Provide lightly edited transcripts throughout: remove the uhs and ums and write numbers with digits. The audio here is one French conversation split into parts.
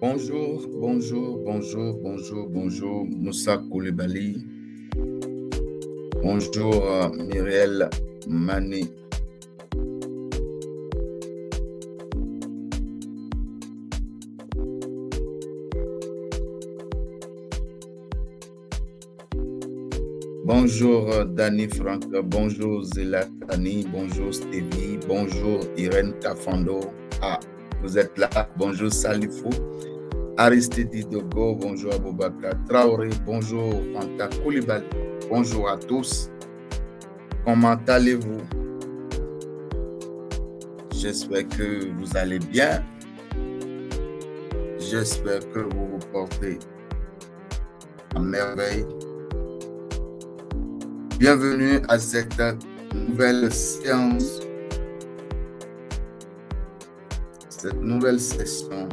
Bonjour, bonjour, bonjour, bonjour, bonjour, Moussa Koulibaly. Bonjour, Myriel Mani. Bonjour, Danny Franck. Bonjour, Zélatani. Bonjour, Stevie. Bonjour, Irène Kafando. Ah, vous êtes là. Bonjour, Salifou. Aristide Dogo, bonjour Aboubakar Traoré, bonjour Fanta Koulibaly, bonjour à tous. Comment allez-vous? J'espère que vous allez bien. J'espère que vous vous portez à merveille. Bienvenue à cette nouvelle séance, cette nouvelle session.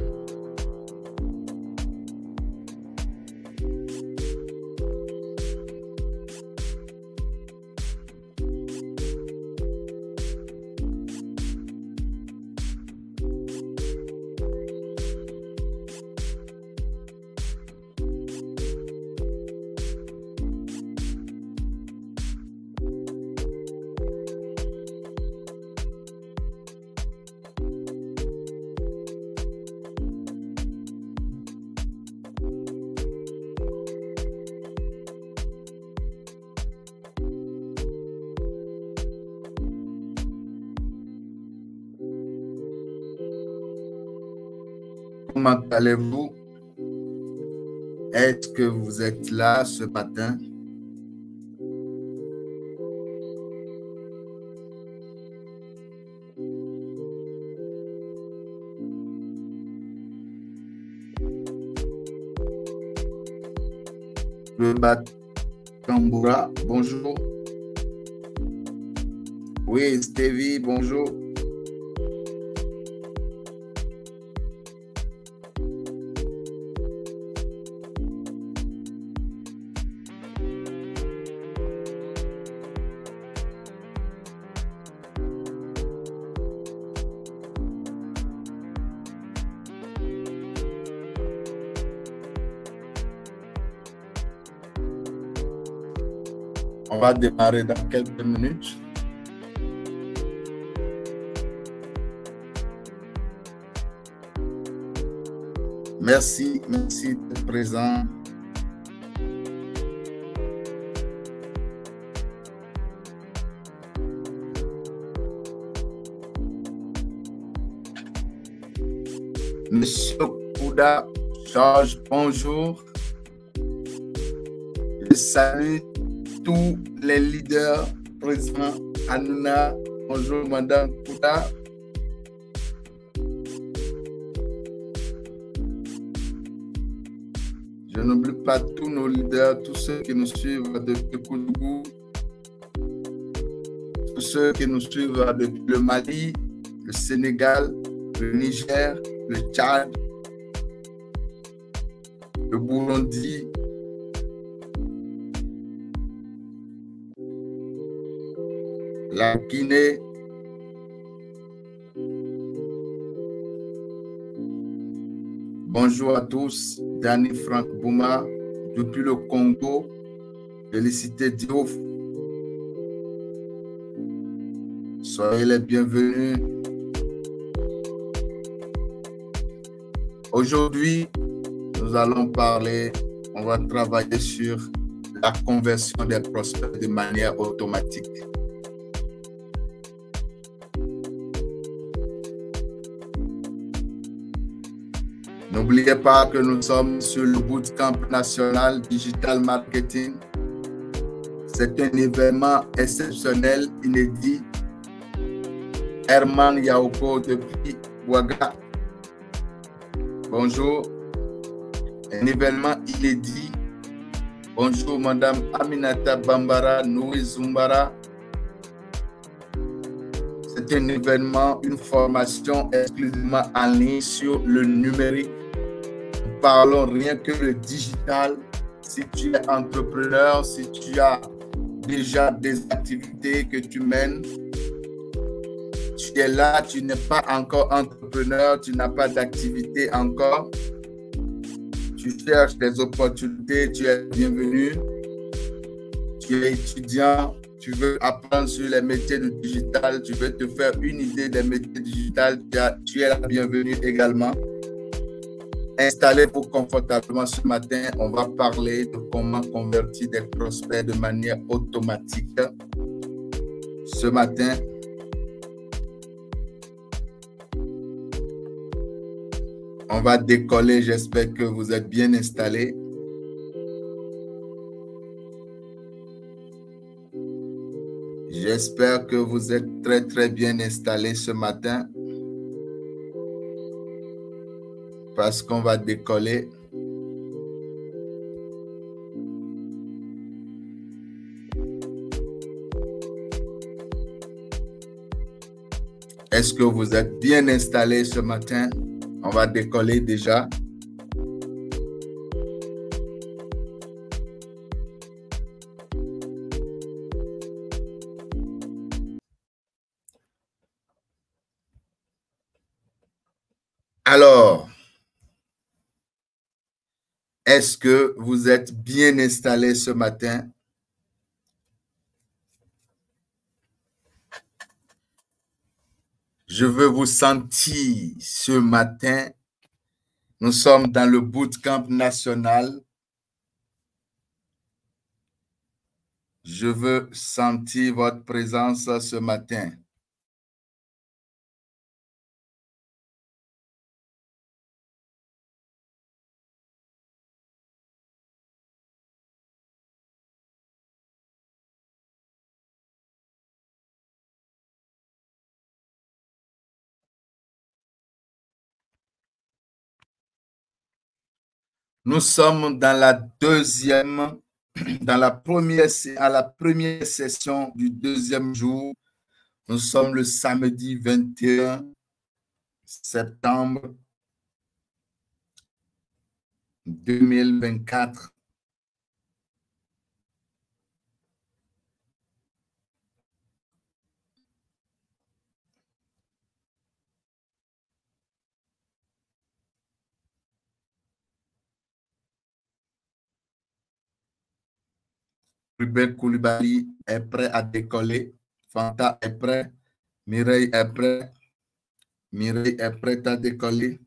Comment allez-vous? Est-ce que vous êtes là ce matin? Le Batambura, bonjour. Oui, Stevie, bonjour. On va démarrer dans quelques minutes. Merci d'être présent. Monsieur Kouda, Georges, bonjour. Je salue tous les leaders présents. Anouna, bonjour Madame Kouda. Je n'oublie pas tous nos leaders, tous ceux qui nous suivent depuis Koudougou, tous ceux qui nous suivent depuis le Mali, le Sénégal, le Niger, le Tchad, le Burundi, la Guinée, bonjour à tous. Danny Franck Bouma, depuis le Congo, Félicité Diouf. Soyez les bienvenus. Aujourd'hui, nous allons parler, on va travailler sur la conversion des prospects de manière automatique. N'oubliez pas que nous sommes sur le Bootcamp national Digital Marketing. C'est un événement exceptionnel, inédit. Herman Yaoko depuis Ouaga. Bonjour. Un événement inédit. Bonjour Madame Aminata Bambara Noui Zumbara. C'est un événement, une formation exclusivement en ligne sur le numérique. Parlons rien que le digital. Si tu es entrepreneur, si tu as déjà des activités que tu mènes, tu es là, tu n'es pas encore entrepreneur, tu n'as pas d'activité encore, tu cherches des opportunités, tu es bienvenu. Tu es étudiant, tu veux apprendre sur les métiers du digital, tu veux te faire une idée des métiers digitales, tu es la bienvenue également. Installez-vous confortablement ce matin. On va parler de comment convertir des prospects de manière automatique. Ce matin, on va décoller. J'espère que vous êtes bien installés. J'espère que vous êtes très, très bien installés ce matin parce qu'on va décoller. Est-ce que vous êtes bien installés ce matin? On va décoller déjà. Alors, est-ce que vous êtes bien installés ce matin? Je veux vous sentir ce matin. Nous sommes dans le bootcamp national. Je veux sentir votre présence ce matin. Nous sommes dans la deuxième, à la première session du deuxième jour. Nous sommes le samedi 21 septembre 2024. Ruben Koulibaly est prêt à décoller. Fanta est prêt. Mireille est prêt. Mireille est prête à décoller.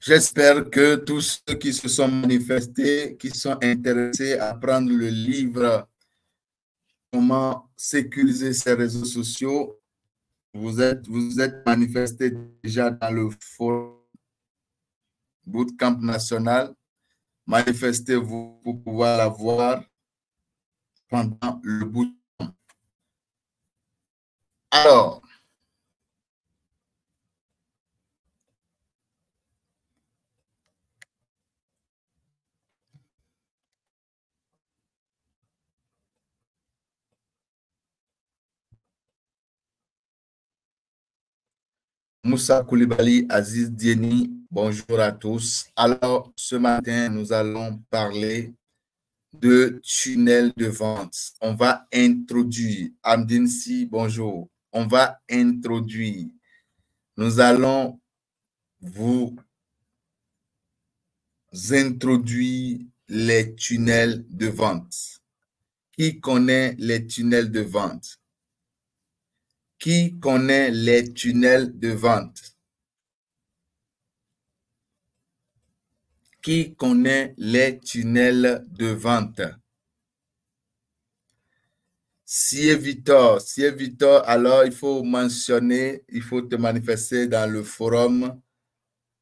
J'espère que tous ceux qui se sont manifestés, qui sont intéressés à prendre le livre Comment sécuriser ses réseaux sociaux, vous êtes manifestés déjà dans le forum Bootcamp national. Manifestez-vous pour pouvoir l'avoir pendant le bootcamp. Alors, Moussa Koulibaly, Aziz Dieni, bonjour à tous. Alors, ce matin, nous allons parler de tunnel de vente. On va introduire, Amdine Si, bonjour. On va introduire. Nous allons vous introduire les tunnels de vente. Qui connaît les tunnels de vente? Qui connaît les tunnels de vente? Qui connaît les tunnels de vente? Si est Victor, alors il faut mentionner, il faut te manifester dans le forum.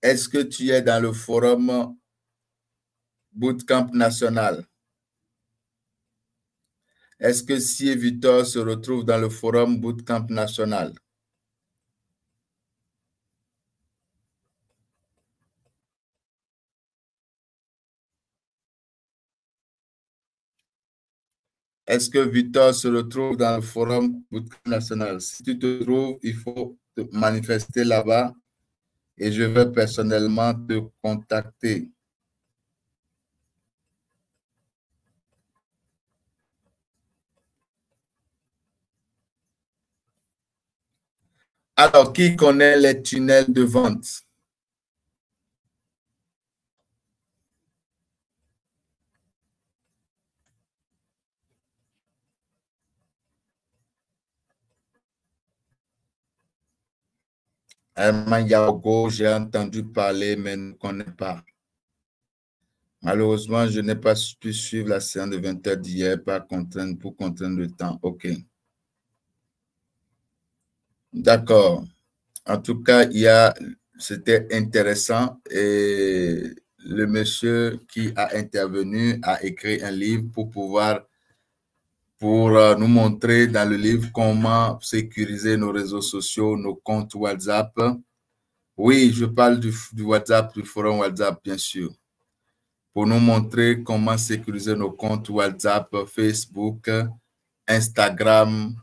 Est-ce que tu es dans le forum Bootcamp national? Est-ce que si et Victor se retrouve dans le forum Bootcamp national? Est-ce que Victor se retrouve dans le forum Bootcamp national? Si tu te trouves, il faut te manifester là-bas et je vais personnellement te contacter. Alors, qui connaît les tunnels de vente? Yaogo, j'ai entendu parler, mais ne connais pas. Malheureusement, je n'ai pas pu suivre la séance de 20h d'hier pour contraindre le temps. OK. D'accord. En tout cas, c'était intéressant et le monsieur qui a intervenu a écrit un livre pour nous montrer dans le livre comment sécuriser nos réseaux sociaux, nos comptes WhatsApp. Oui, je parle du WhatsApp, du forum WhatsApp, bien sûr. Pour nous montrer comment sécuriser nos comptes WhatsApp, Facebook, Instagram,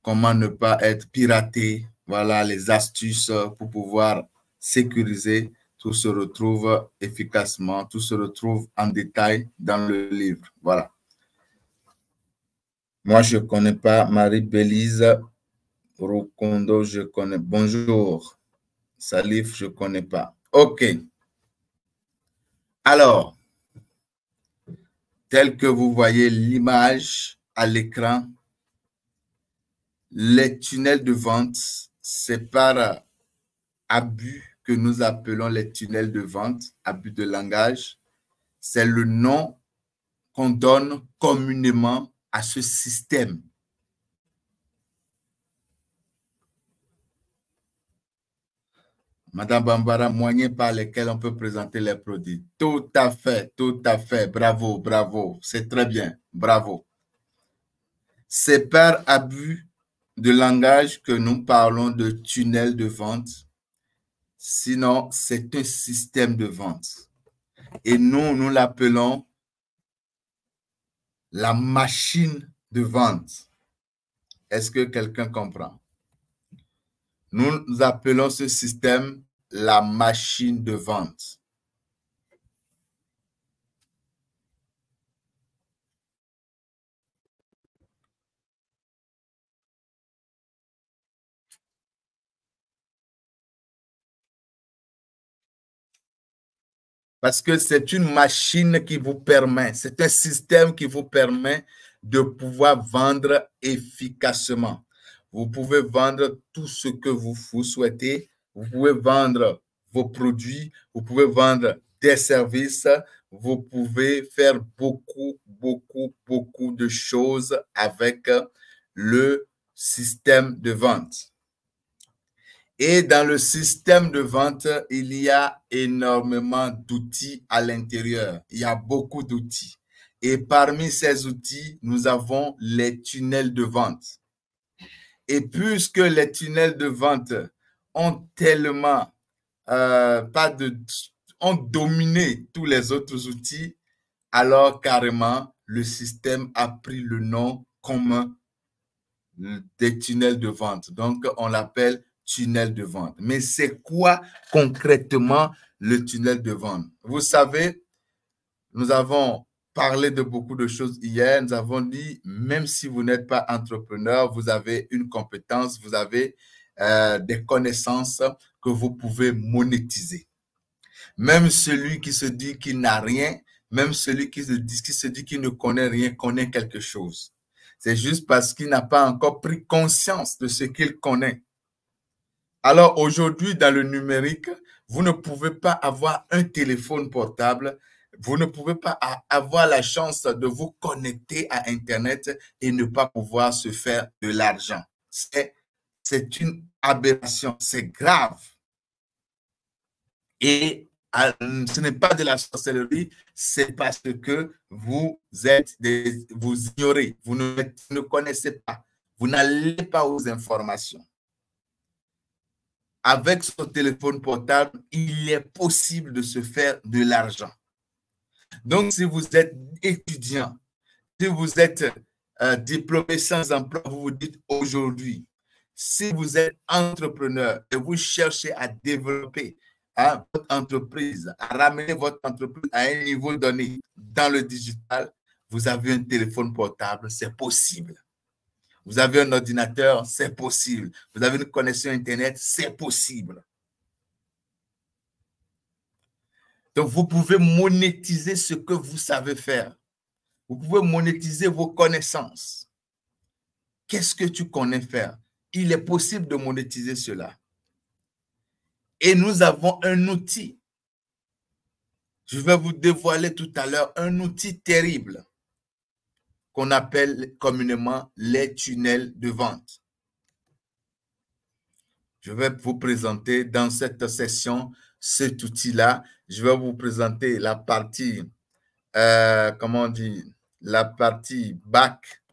comment ne pas être piraté. Voilà les astuces pour pouvoir sécuriser. Tout se retrouve efficacement, tout se retrouve en détail dans le livre. Voilà. Moi, je ne connais pas Marie-Bélise Rukondo, je connais. Bonjour. Salif, je ne connais pas. OK. Alors, tel que vous voyez l'image à l'écran, les tunnels de vente, c'est par abus que nous appelons les tunnels de vente, abus de langage. C'est le nom qu'on donne communément à ce système. Madame Bambara, moyen par lesquels on peut présenter les produits. Tout à fait, tout à fait. Bravo, bravo. C'est très bien. Bravo. C'est par abus de langage que nous parlons de tunnel de vente. Sinon, c'est un système de vente. Et nous l'appelons la machine de vente. Est-ce que quelqu'un comprend? Nous appelons ce système la machine de vente. Parce que c'est une machine qui vous permet, c'est un système qui vous permet de pouvoir vendre efficacement. Vous pouvez vendre tout ce que vous souhaitez. Vous pouvez vendre vos produits, vous pouvez vendre des services, vous pouvez faire beaucoup de choses avec le système de vente. Et dans le système de vente, il y a énormément d'outils à l'intérieur. Il y a beaucoup d'outils. Et parmi ces outils, nous avons les tunnels de vente. Et puisque les tunnels de vente ont tellement ont dominé tous les autres outils, alors carrément, le système a pris le nom commun des tunnels de vente. Donc, on l'appelle tunnel de vente. Mais c'est quoi concrètement le tunnel de vente? Vous savez, nous avons parlé de beaucoup de choses hier. Nous avons dit, même si vous n'êtes pas entrepreneur, vous avez une compétence, vous avez des connaissances que vous pouvez monétiser. Même celui qui se dit qu'il n'a rien, même celui qui se dit qu'il ne connaît rien, connaît quelque chose. C'est juste parce qu'il n'a pas encore pris conscience de ce qu'il connaît. Alors aujourd'hui, dans le numérique, vous ne pouvez pas avoir un téléphone portable, vous ne pouvez pas avoir la chance de vous connecter à Internet et ne pas pouvoir se faire de l'argent. C'est une aberration, c'est grave. Et ce n'est pas de la sorcellerie, c'est parce que vous ignorez, vous ne connaissez pas, vous n'allez pas aux informations. Avec son téléphone portable, il est possible de se faire de l'argent. Donc, si vous êtes étudiant, si vous êtes diplômé sans emploi, vous vous dites aujourd'hui, si vous êtes entrepreneur et vous cherchez à développer votre entreprise, à ramener votre entreprise à un niveau donné dans le digital, vous avez un téléphone portable, c'est possible. Vous avez un ordinateur, c'est possible. Vous avez une connexion Internet, c'est possible. Donc, vous pouvez monétiser ce que vous savez faire. Vous pouvez monétiser vos connaissances. Qu'est-ce que tu connais faire? Il est possible de monétiser cela. Et nous avons un outil. Je vais vous dévoiler tout à l'heure un outil terrible qu'on appelle communément les tunnels de vente. Je vais vous présenter dans cette session cet outil-là. Je vais vous présenter la partie, comment on dit, la partie back,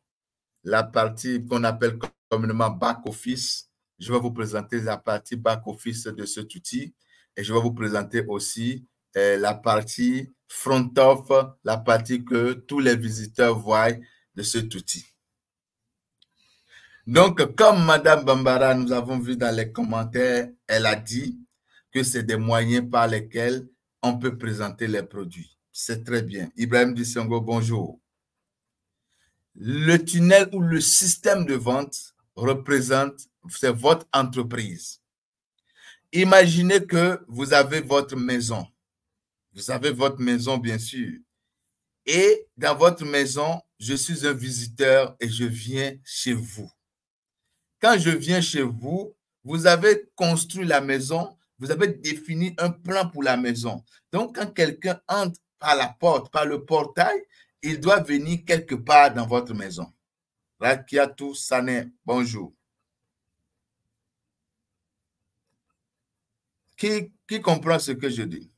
la partie qu'on appelle communément back office. Je vais vous présenter la partie back office de cet outil et je vais vous présenter aussi la partie front off, la partie que tous les visiteurs voient de cet outil. Donc, comme Madame Bambara, nous avons vu dans les commentaires, elle a dit que c'est des moyens par lesquels on peut présenter les produits. C'est très bien. Ibrahim Dissongo, bonjour. Le tunnel ou le système de vente représente, c'est votre entreprise. Imaginez que vous avez votre maison. Vous avez votre maison, bien sûr. Et dans votre maison, je suis un visiteur et je viens chez vous. Quand je viens chez vous, vous avez construit la maison, vous avez défini un plan pour la maison. Donc, quand quelqu'un entre par la porte, par le portail, il doit venir quelque part dans votre maison. Rakiatou Sané, bonjour. Qui comprend ce que je dis?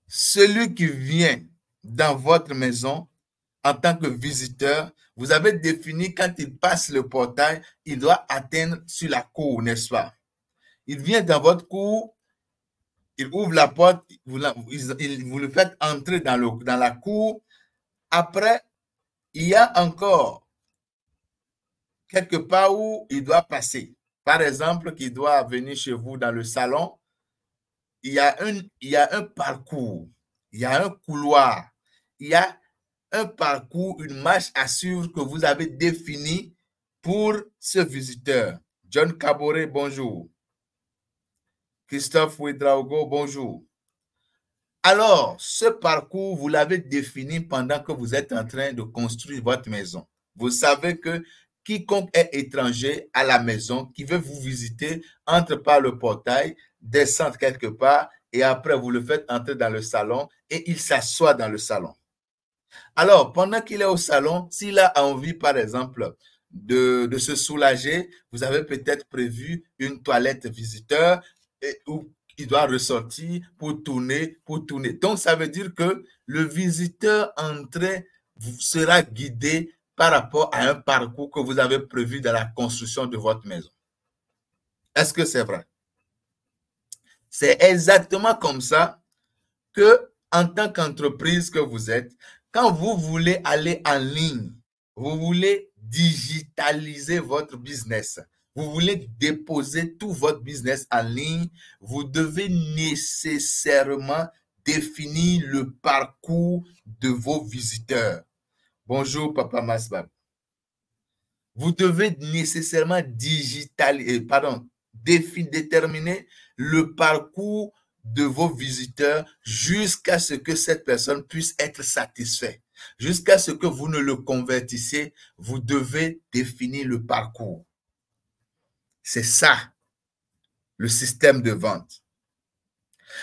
Celui qui vient dans votre maison en tant que visiteur, vous avez défini quand il passe le portail, il doit atteindre sur la cour, n'est-ce pas? Il vient dans votre cour, il ouvre la porte, vous le faites entrer dans la cour. Après, il y a encore quelque part où il doit passer. Par exemple, qu'il doit venir chez vous dans le salon, il y a un parcours, il y a un couloir, il y a un parcours, une marche à suivre que vous avez défini pour ce visiteur. John Caboret, bonjour. Christophe Ouedraogo, bonjour. Alors, ce parcours, vous l'avez défini pendant que vous êtes en train de construire votre maison. Vous savez que quiconque est étranger à la maison, qui veut vous visiter, entre par le portail, descend quelque part et après vous le faites entrer dans le salon et il s'assoit dans le salon. Alors, pendant qu'il est au salon, s'il a envie, par exemple, de se soulager, vous avez peut-être prévu une toilette visiteur où il doit ressortir pour tourner. Donc, ça veut dire que le visiteur entré sera guidé par rapport à un parcours que vous avez prévu dans la construction de votre maison. Est-ce que c'est vrai? C'est exactement comme ça que, en tant qu'entreprise que vous êtes, quand vous voulez aller en ligne, vous voulez digitaliser votre business, vous voulez déposer tout votre business en ligne, vous devez nécessairement définir le parcours de vos visiteurs. Bonjour, Papa Masbab. Vous devez nécessairement déterminer le parcours de vos visiteurs jusqu'à ce que cette personne puisse être satisfaite. Jusqu'à ce que vous ne le convertissiez, vous devez définir le parcours. C'est ça, le système de vente.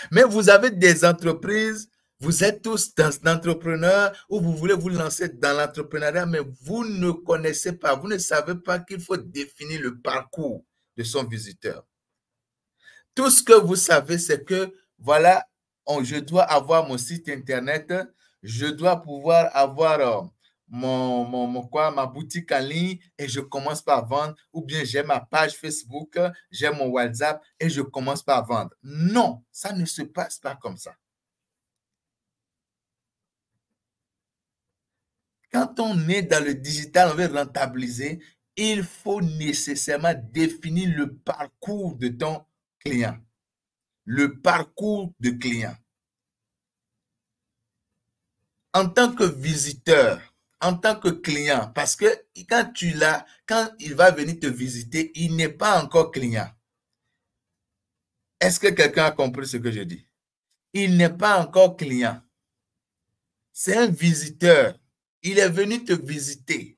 Mais vous avez des entreprises, vous êtes tous entrepreneurs ou vous voulez vous lancer dans l'entrepreneuriat, mais vous ne connaissez pas, vous ne savez pas qu'il faut définir le parcours de son visiteur. Tout ce que vous savez, c'est que, voilà, je dois avoir mon site internet, je dois pouvoir avoir ma boutique en ligne et je commence par vendre, ou bien j'ai ma page Facebook, j'ai mon WhatsApp et je commence par vendre. Non, ça ne se passe pas comme ça. Quand on est dans le digital, on veut rentabiliser, il faut nécessairement définir le parcours de ton client. Le parcours de client. En tant que visiteur, en tant que client, parce que quand quand il va venir te visiter, il n'est pas encore client. Est-ce que quelqu'un a compris ce que je dis? Il n'est pas encore client. C'est un visiteur. Il est venu te visiter.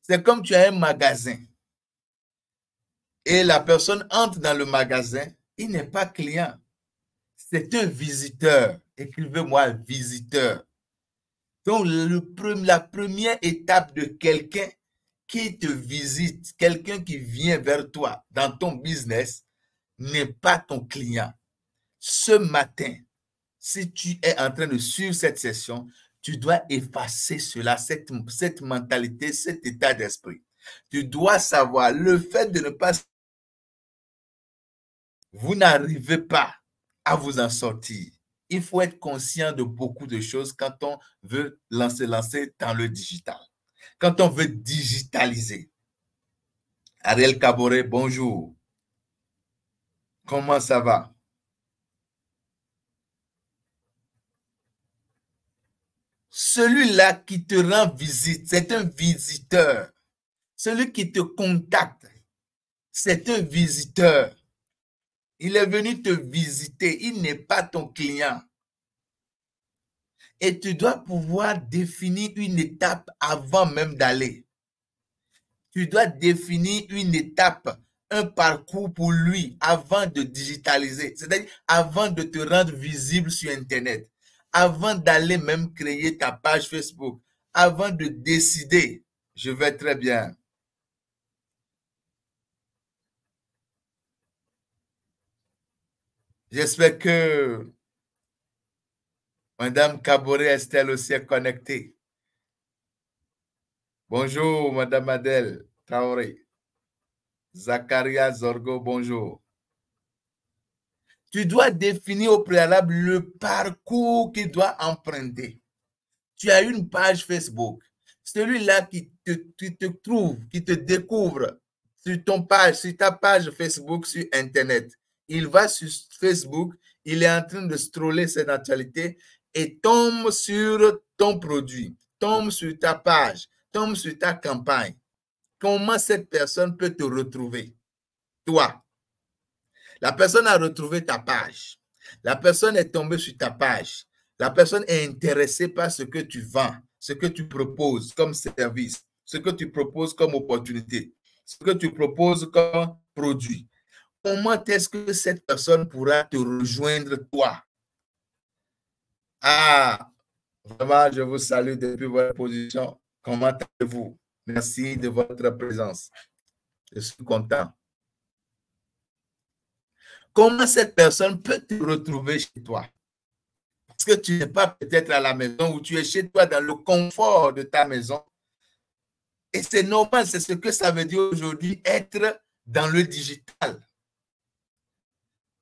C'est comme tu as un magasin et la personne entre dans le magasin, il n'est pas client. C'est un visiteur. Écrivez-moi visiteur. Donc, la première étape de quelqu'un qui te visite, quelqu'un qui vient vers toi dans ton business, n'est pas ton client. Ce matin, si tu es en train de suivre cette session, tu dois effacer cela, cette mentalité, cet état d'esprit. Tu dois savoir le fait de ne pas... Vous n'arrivez pas à vous en sortir. Il faut être conscient de beaucoup de choses quand on veut lancer dans le digital. Quand on veut digitaliser. Ariel Caboret, bonjour. Comment ça va? Celui-là qui te rend visite, c'est un visiteur. Celui qui te contacte, c'est un visiteur. Il est venu te visiter, il n'est pas ton client. Et tu dois pouvoir définir une étape avant même d'aller. Tu dois définir une étape, un parcours pour lui avant de digitaliser, c'est-à-dire avant de te rendre visible sur Internet, avant d'aller même créer ta page Facebook, avant de décider, je vais très bien. J'espère que Madame Caboret Estelle aussi est connectée. Bonjour, Madame Adèle Traoré. Zakaria Zorgo, bonjour. Tu dois définir au préalable le parcours qu'il doit emprunter. Tu as une page Facebook. Celui-là qui te trouve, qui te découvre sur ta page Facebook sur Internet. Il va sur Facebook, il est en train de scroller cette actualité et tombe sur ton produit, tombe sur ta page, tombe sur ta campagne. Comment cette personne peut te retrouver? Toi. La personne a retrouvé ta page. La personne est tombée sur ta page. La personne est intéressée par ce que tu vends, ce que tu proposes comme service, ce que tu proposes comme opportunité, ce que tu proposes comme produit. Comment est-ce que cette personne pourra te rejoindre toi? Ah, vraiment, je vous salue depuis votre position. Comment allez-vous? Merci de votre présence. Je suis content. Comment cette personne peut te retrouver chez toi? Parce que tu n'es pas peut-être à la maison ou tu es chez toi dans le confort de ta maison. Et c'est normal, c'est ce que ça veut dire aujourd'hui, être dans le digital.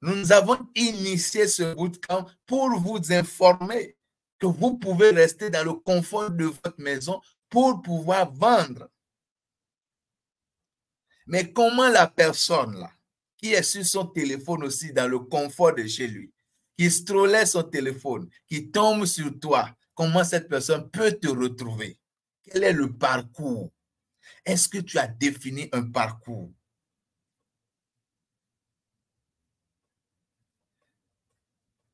Nous avons initié ce bootcamp pour vous informer que vous pouvez rester dans le confort de votre maison pour pouvoir vendre. Mais comment la personne là, qui est sur son téléphone aussi dans le confort de chez lui, qui scrollait son téléphone, qui tombe sur toi, comment cette personne peut te retrouver? Quel est le parcours? Est-ce que tu as défini un parcours?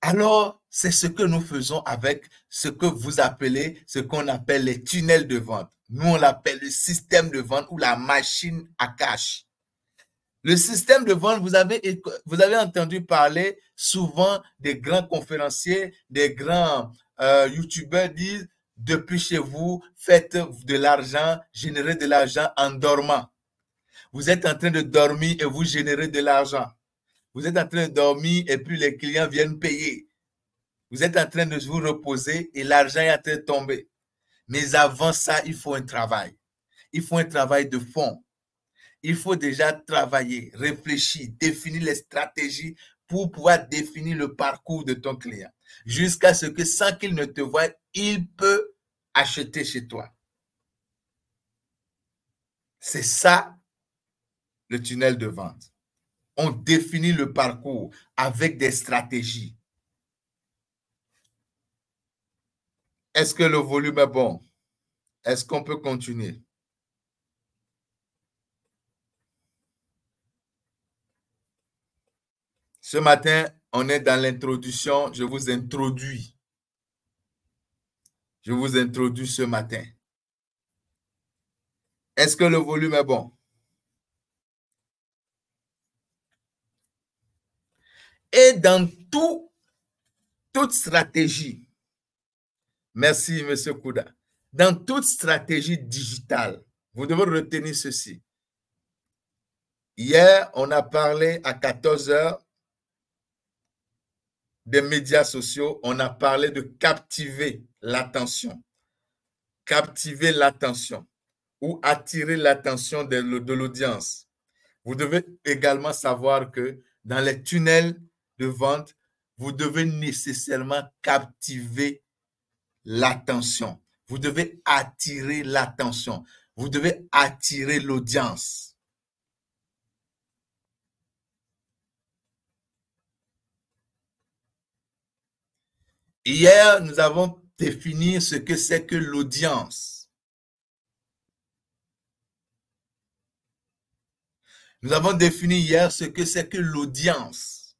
Alors, c'est ce que nous faisons avec ce que vous appelez, ce qu'on appelle les tunnels de vente. Nous, on l'appelle le système de vente ou la machine à cash. Le système de vente, vous avez entendu parler souvent des grands conférenciers, des grands youtubeurs disent depuis chez vous, faites de l'argent, générez de l'argent en dormant. Vous êtes en train de dormir et vous générez de l'argent. Vous êtes en train de dormir et puis les clients viennent payer. Vous êtes en train de vous reposer et l'argent est en train de tomber. Mais avant ça, il faut un travail. Il faut un travail de fond. Il faut déjà travailler, réfléchir, définir les stratégies pour pouvoir définir le parcours de ton client. Jusqu'à ce que sans qu'il ne te voie, il peut acheter chez toi. C'est ça, le tunnel de vente. On définit le parcours avec des stratégies. Est-ce que le volume est bon? Est-ce qu'on peut continuer? Ce matin, on est dans l'introduction. Je vous introduis. Je vous introduis ce matin. Est-ce que le volume est bon? Et dans toute stratégie, merci M. Kouda, dans toute stratégie digitale, vous devez retenir ceci. Hier, on a parlé à 14 h des médias sociaux, on a parlé de captiver l'attention. Captiver l'attention ou attirer l'attention de l'audience. Vous devez également savoir que dans les tunnels de vente, vous devez nécessairement captiver l'attention. Vous devez attirer l'attention. Vous devez attirer l'audience. Hier, nous avons défini ce que c'est que l'audience. Nous avons défini hier ce que c'est que l'audience.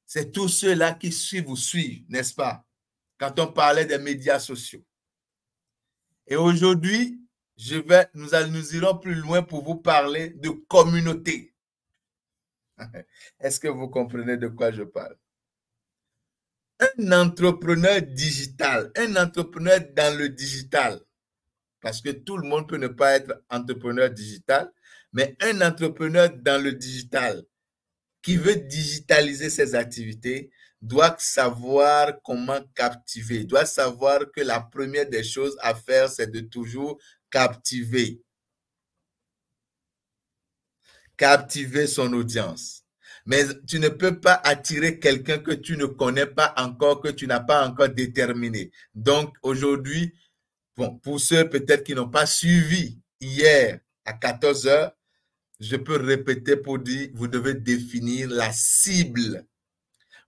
C'est tous ceux-là qui suivent ou suivent, n'est-ce pas? Quand on parlait des médias sociaux. Et aujourd'hui, nous irons plus loin pour vous parler de communauté. Est-ce que vous comprenez de quoi je parle? Un entrepreneur digital, un entrepreneur dans le digital, parce que tout le monde peut ne pas être entrepreneur digital, mais un entrepreneur dans le digital qui veut digitaliser ses activités doit savoir comment captiver, doit savoir que la première des choses à faire, c'est de toujours captiver. Captiver son audience. Mais tu ne peux pas attirer quelqu'un que tu ne connais pas encore, que tu n'as pas encore déterminé. Donc, aujourd'hui, bon, pour ceux peut-être qui n'ont pas suivi hier à 14 h, je peux répéter pour dire, vous devez définir la cible.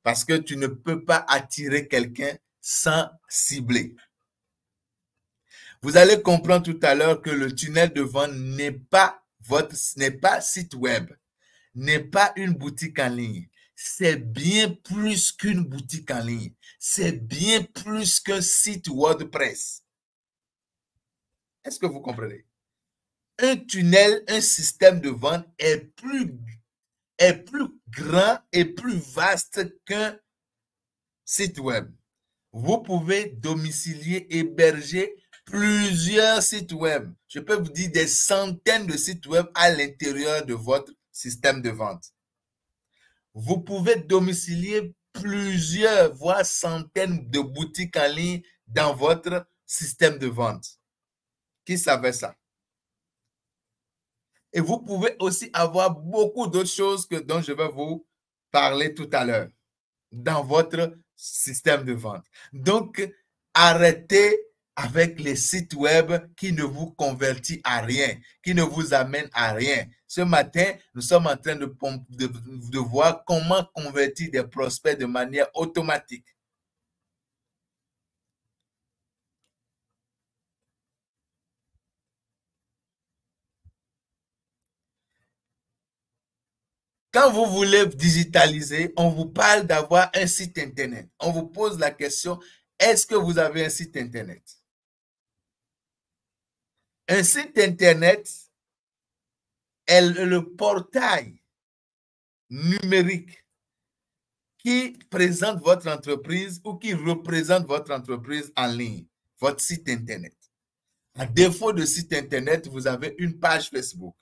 Parce que tu ne peux pas attirer quelqu'un sans cibler. Vous allez comprendre tout à l'heure que le tunnel de vente n'est pas site web, n'est pas une boutique en ligne. C'est bien plus qu'une boutique en ligne. C'est bien plus qu'un site WordPress. Est-ce que vous comprenez? Un tunnel, un système de vente est plus grand et plus vaste qu'un site web. Vous pouvez domicilier, héberger plusieurs sites web. Je peux vous dire des centaines de sites web à l'intérieur de votre système de vente. Vous pouvez domicilier plusieurs, voire centaines de boutiques en ligne dans votre système de vente. Qui savait ça? Et vous pouvez aussi avoir beaucoup d'autres choses dont je vais vous parler tout à l'heure dans votre système de vente. Donc, arrêtez avec les sites web qui ne vous convertissent à rien, qui ne vous amènent à rien. Ce matin, nous sommes en train de voir comment convertir des prospects de manière automatique. Quand vous voulez digitaliser, on vous parle d'avoir un site Internet. On vous pose la question, est-ce que vous avez un site Internet? Un site Internet est le portail numérique qui présente votre entreprise ou qui représente votre entreprise en ligne, votre site Internet. À défaut de site Internet, vous avez une page Facebook.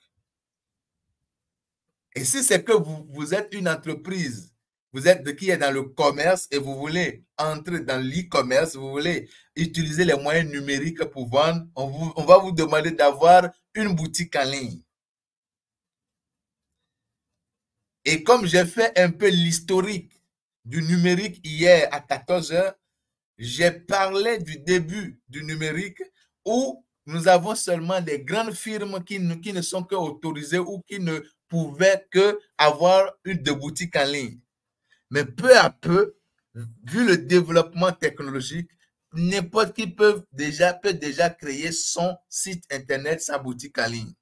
Et si c'est que vous êtes une entreprise, qui est dans le commerce et vous voulez entrer dans l'e-commerce, vous voulez utiliser les moyens numériques pour vendre, on va vous demander d'avoir une boutique en ligne. Et comme j'ai fait un peu l'historique du numérique hier à 14 h, j'ai parlé du début du numérique où nous avons seulement des grandes firmes qui ne sont que autorisées ou qui ne pouvaient que avoir une boutique en ligne. Mais peu à peu, vu le développement technologique, n'importe qui peut déjà créer son site internet, sa boutique en ligne.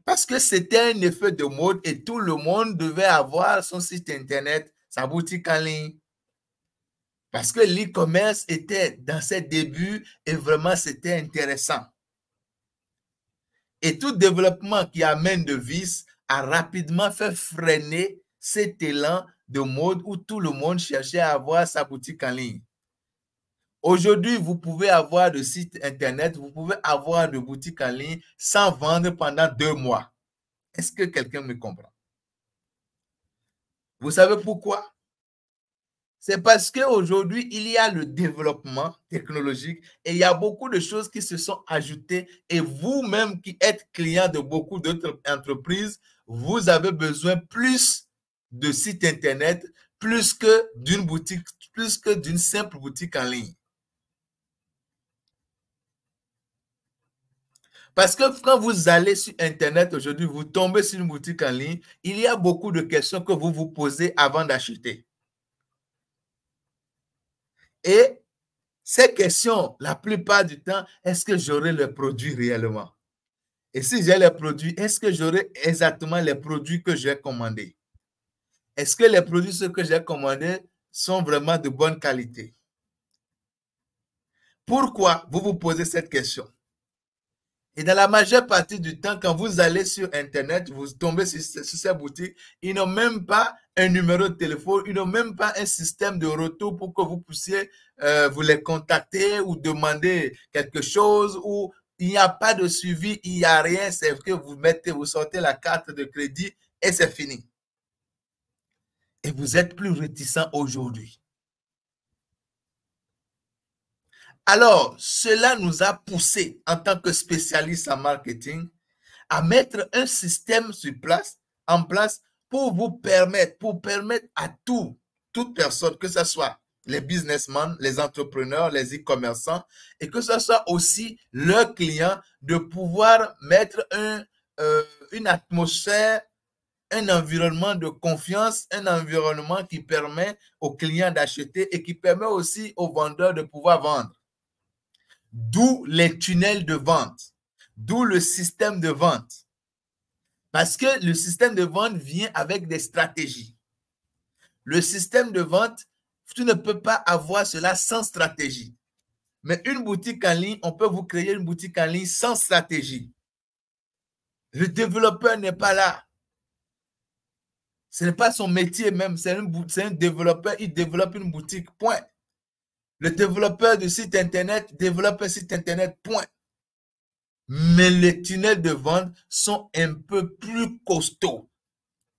Parce que c'était un effet de mode et tout le monde devait avoir son site internet, sa boutique en ligne. Parce que l'e-commerce était dans ses débuts et vraiment c'était intéressant. Et tout développement qui amène de vices a rapidement fait freiner cet élan de mode où tout le monde cherchait à avoir sa boutique en ligne. Aujourd'hui, vous pouvez avoir de site internet, vous pouvez avoir de boutique en ligne sans vendre pendant 2 mois. Est-ce que quelqu'un me comprend? Vous savez pourquoi? C'est parce qu'aujourd'hui, il y a le développement technologique et il y a beaucoup de choses qui se sont ajoutées. Et vous-même qui êtes client de beaucoup d'autres entreprises, vous avez besoin plus de sites internet, plus que d'une boutique, plus que d'une simple boutique en ligne. Parce que quand vous allez sur Internet aujourd'hui, vous tombez sur une boutique en ligne, il y a beaucoup de questions que vous vous posez avant d'acheter. Et ces questions, la plupart du temps, est-ce que j'aurai le produit réellement? Et si j'ai les produits, est-ce que j'aurai exactement les produits que j'ai commandés? Est-ce que les produits ceux que j'ai commandés sont vraiment de bonne qualité? Pourquoi vous vous posez cette question? Et dans la majeure partie du temps, quand vous allez sur Internet, vous tombez sur ces boutiques, ils n'ont même pas un numéro de téléphone, ils n'ont même pas un système de retour pour que vous puissiez vous les contacter ou demander quelque chose, ou il n'y a pas de suivi, il n'y a rien, c'est que vous sortez la carte de crédit et c'est fini. Et vous êtes plus réticent aujourd'hui. Alors, cela nous a poussé en tant que spécialistes en marketing à mettre un système en place pour vous permettre, à toute personne, que ce soit les businessmen, les entrepreneurs, les e-commerçants, et que ce soit aussi leurs clients, de pouvoir mettre une atmosphère, un environnement de confiance, un environnement qui permet aux clients d'acheter et qui permet aussi aux vendeurs de pouvoir vendre. D'où les tunnels de vente, d'où le système de vente. Parce que le système de vente vient avec des stratégies. Le système de vente, tu ne peux pas avoir cela sans stratégie. Mais une boutique en ligne, on peut vous créer une boutique en ligne sans stratégie. Le développeur n'est pas là. Ce n'est pas son métier même, c'est un développeur, il développe une boutique, point. Le développeur de site internet développe un site internet, point. Mais les tunnels de vente sont un peu plus costauds.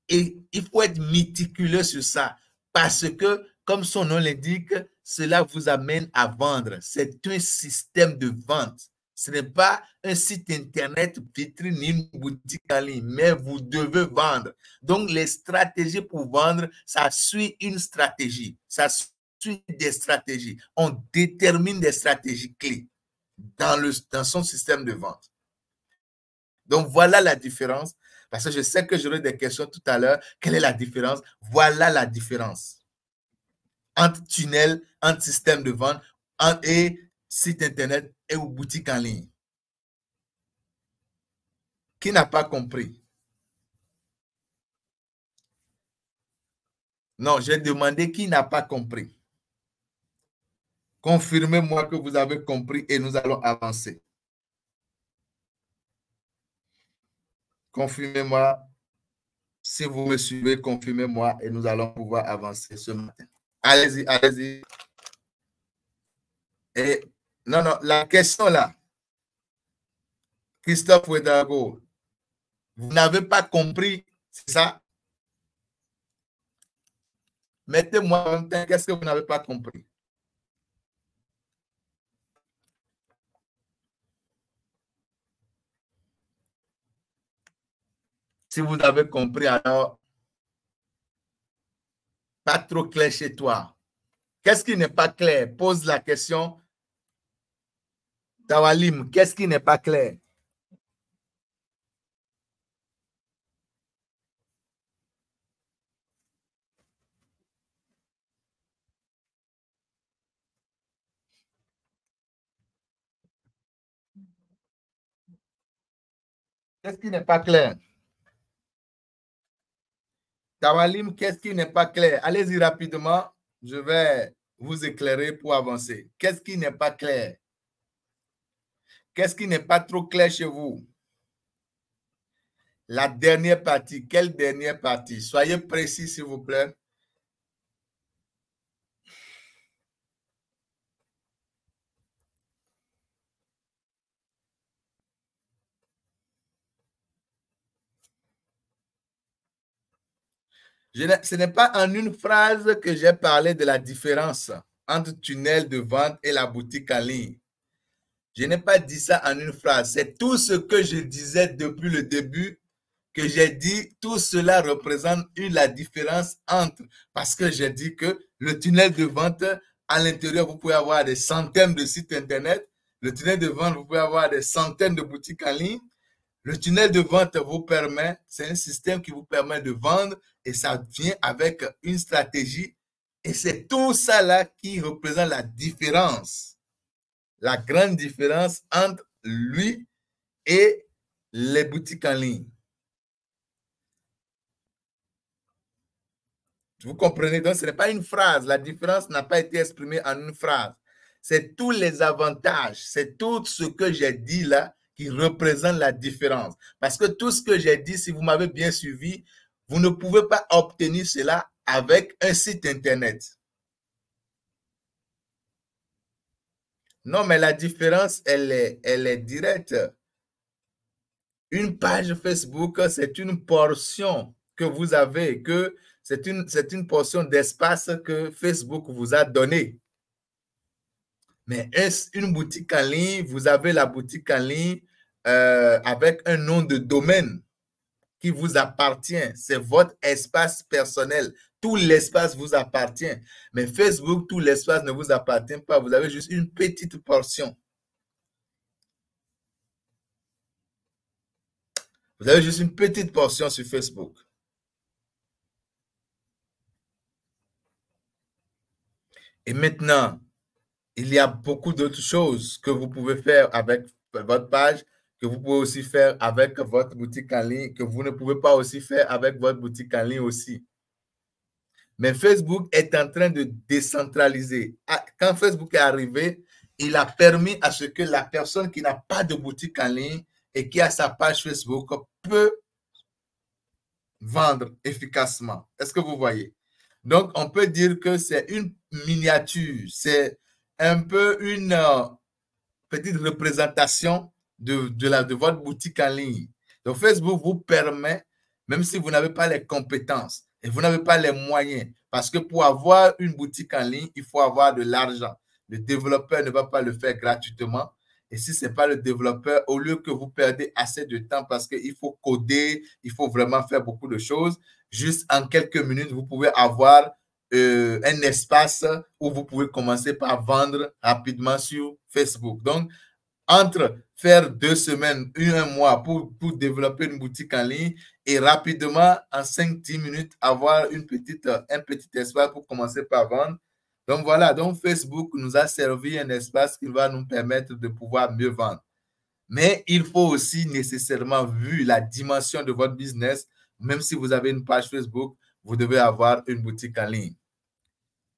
Et il faut être méticuleux sur ça parce que, comme son nom l'indique, cela vous amène à vendre. C'est un système de vente. Ce n'est pas un site internet vitrine ni une boutique en ligne, mais vous devez vendre. Donc, les stratégies pour vendre, ça suit une stratégie. Ça suit des stratégies. On détermine des stratégies clés dans son système de vente. Donc, voilà la différence. Parce que je sais que j'aurai des questions tout à l'heure. Quelle est la différence? Voilà la différence entre tunnel, entre système de vente et site internet et ou boutique en ligne. Qui n'a pas compris? Non, j'ai demandé qui n'a pas compris. Confirmez-moi que vous avez compris et nous allons avancer. Confirmez-moi. Si vous me suivez, confirmez-moi et nous allons pouvoir avancer ce matin. Allez-y, allez-y. Et non, la question là, Christophe Ouedraogo, vous n'avez pas compris, c'est ça? Mettez-moi en même temps, qu'est-ce que vous n'avez pas compris? Si vous avez compris, alors, pas trop clair chez toi. Qu'est-ce qui n'est pas clair? Pose la question. Tawalim, qu'est-ce qui n'est pas clair? Qu'est-ce qui n'est pas clair? Tawalim, qu'est-ce qui n'est pas clair? Allez-y rapidement. Je vais vous éclairer pour avancer. Qu'est-ce qui n'est pas clair? Qu'est-ce qui n'est pas trop clair chez vous? La dernière partie. Quelle dernière partie? Soyez précis, s'il vous plaît. Ce n'est pas en une phrase que j'ai parlé de la différence entre tunnel de vente et la boutique en ligne. Je n'ai pas dit ça en une phrase. C'est tout ce que je disais depuis le début que j'ai dit. Tout cela représente la différence entre, parce que j'ai dit que le tunnel de vente, à l'intérieur, vous pouvez avoir des centaines de sites Internet. Le tunnel de vente, vous pouvez avoir des centaines de boutiques en ligne. Le tunnel de vente vous permet, c'est un système qui vous permet de vendre et ça vient avec une stratégie. Et c'est tout ça là qui représente la différence, la grande différence entre lui et les boutiques en ligne. Vous comprenez? Donc, ce n'est pas une phrase. La différence n'a pas été exprimée en une phrase. C'est tous les avantages, c'est tout ce que j'ai dit là qui représente la différence. Parce que tout ce que j'ai dit, si vous m'avez bien suivi, vous ne pouvez pas obtenir cela avec un site Internet. Non, mais la différence, elle est directe. Une page Facebook, c'est une portion que vous avez, que c'est une portion d'espace que Facebook vous a donné. Mais une boutique en ligne, vous avez la boutique en ligne avec un nom de domaine qui vous appartient. C'est votre espace personnel. Tout l'espace vous appartient. Mais Facebook, tout l'espace ne vous appartient pas. Vous avez juste une petite portion. Vous avez juste une petite portion sur Facebook. Et maintenant, il y a beaucoup d'autres choses que vous pouvez faire avec votre page, que vous pouvez aussi faire avec votre boutique en ligne, que vous ne pouvez pas aussi faire avec votre boutique en ligne aussi. Mais Facebook est en train de décentraliser. Quand Facebook est arrivé, il a permis à ce que la personne qui n'a pas de boutique en ligne et qui a sa page Facebook peut vendre efficacement. Est-ce que vous voyez? Donc, on peut dire que c'est une miniature, c'est un peu une petite représentation de votre boutique en ligne. Donc, Facebook vous permet, même si vous n'avez pas les compétences et vous n'avez pas les moyens, parce que pour avoir une boutique en ligne, il faut avoir de l'argent. Le développeur ne va pas le faire gratuitement. Et si ce n'est pas le développeur, au lieu que vous perdez assez de temps parce qu'il faut coder, il faut vraiment faire beaucoup de choses, juste en quelques minutes, vous pouvez avoir un espace où vous pouvez commencer par vendre rapidement sur Facebook. Donc, entre faire 2 semaines, un mois pour développer une boutique en ligne et rapidement, en 5-10 minutes, avoir un petit espace pour commencer par vendre. Donc voilà, donc Facebook nous a servi un espace qui va nous permettre de pouvoir mieux vendre. Mais il faut aussi nécessairement, vu la dimension de votre business, même si vous avez une page Facebook, vous devez avoir une boutique en ligne.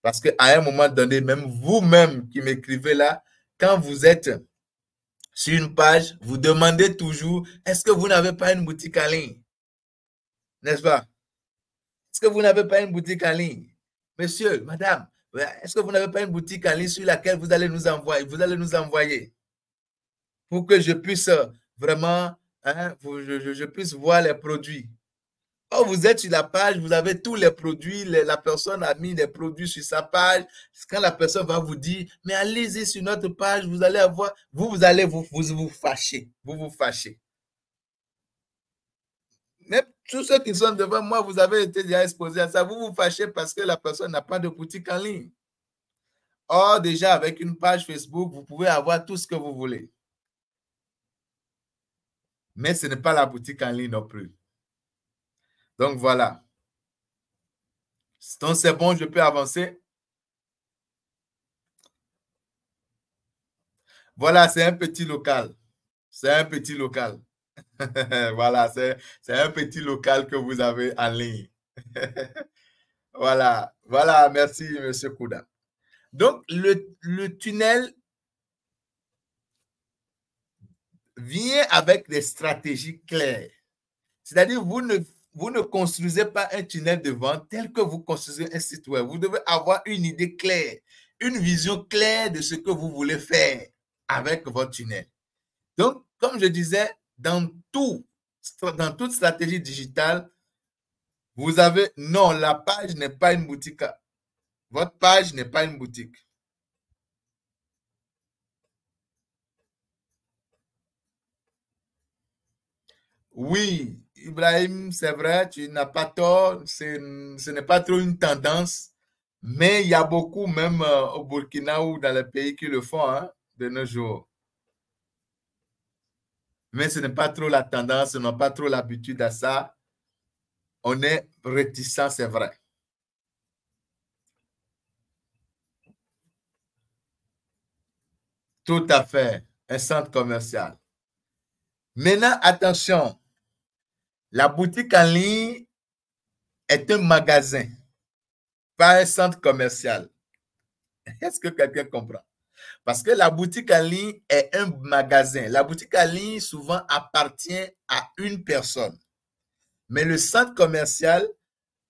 Parce qu'à un moment donné, même vous-même qui m'écrivez là, quand vous êtes sur une page, vous demandez toujours, est-ce que vous n'avez pas une boutique en ligne? N'est-ce pas? Est-ce que vous n'avez pas une boutique en ligne? Monsieur, madame, est-ce que vous n'avez pas une boutique en ligne sur laquelle vous allez nous envoyer pour que je puisse vraiment, je puisse voir les produits. Oh, vous êtes sur la page, vous avez tous les produits, la personne a mis les produits sur sa page. Quand la personne va vous dire, mais allez-y sur notre page, vous allez avoir, vous allez vous fâcher. Vous vous fâchez. Même tous ceux qui sont devant moi, vous avez été déjà exposés à ça. Vous vous fâchez parce que la personne n'a pas de boutique en ligne. Or, déjà, avec une page Facebook, vous pouvez avoir tout ce que vous voulez. Mais ce n'est pas la boutique en ligne non plus. Donc, voilà. Donc, c'est bon, je peux avancer. Voilà, c'est un petit local. C'est un petit local. Voilà, c'est un petit local que vous avez en ligne. Voilà, voilà, merci, Monsieur Kouda. Donc, le tunnel vient avec des stratégies claires. C'est-à-dire, vous ne construisez pas un tunnel de vente tel que vous construisez un site web. Vous devez avoir une idée claire, une vision claire de ce que vous voulez faire avec votre tunnel. Donc, comme je disais, dans toute stratégie digitale, vous avez, non, la page n'est pas une boutique. Votre page n'est pas une boutique. Oui, Ibrahim, c'est vrai, tu n'as pas tort, ce n'est pas trop une tendance, mais il y a beaucoup, même au Burkina ou dans les pays qui le font hein, de nos jours. Mais ce n'est pas trop la tendance, on n'a pas trop l'habitude à ça. On est réticent, c'est vrai. Tout à fait, un centre commercial. Maintenant, attention, la boutique en ligne est un magasin, pas un centre commercial. Est-ce que quelqu'un comprend? Parce que la boutique en ligne est un magasin. La boutique en ligne souvent appartient à une personne. Mais le centre commercial,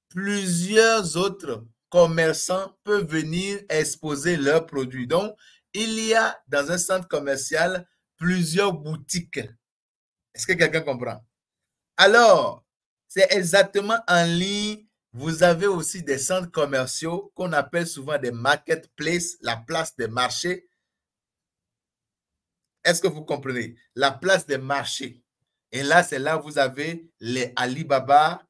plusieurs autres commerçants peuvent venir exposer leurs produits. Donc, il y a dans un centre commercial plusieurs boutiques. Est-ce que quelqu'un comprend? Alors, c'est exactement en ligne. Vous avez aussi des centres commerciaux qu'on appelle souvent des marketplaces, la place des marchés. Est-ce que vous comprenez? La place des marchés. Et là, c'est là où vous avez les Alibaba.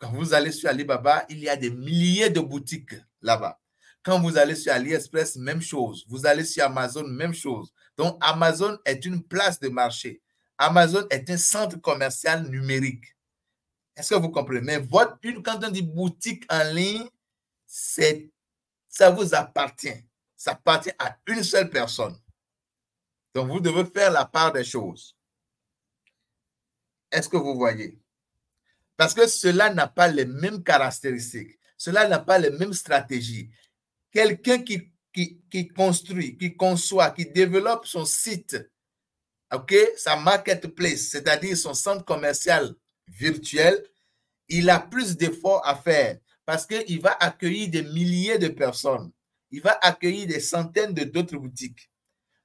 Quand vous allez sur Alibaba, il y a des milliers de boutiques là-bas. Quand vous allez sur AliExpress, même chose. Vous allez sur Amazon, même chose. Donc, Amazon est une place de marché. Amazon est un centre commercial numérique. Est-ce que vous comprenez? Mais quand on dit boutique en ligne, ça vous appartient. Ça appartient à une seule personne. Donc, vous devez faire la part des choses. Est-ce que vous voyez? Parce que cela n'a pas les mêmes caractéristiques. Cela n'a pas les mêmes stratégies. Quelqu'un qui construit, qui conçoit, qui développe son site, ok, sa marketplace, c'est-à-dire son centre commercial virtuel, il a plus d'efforts à faire parce qu'il va accueillir des milliers de personnes. Il va accueillir des centaines d'autres boutiques.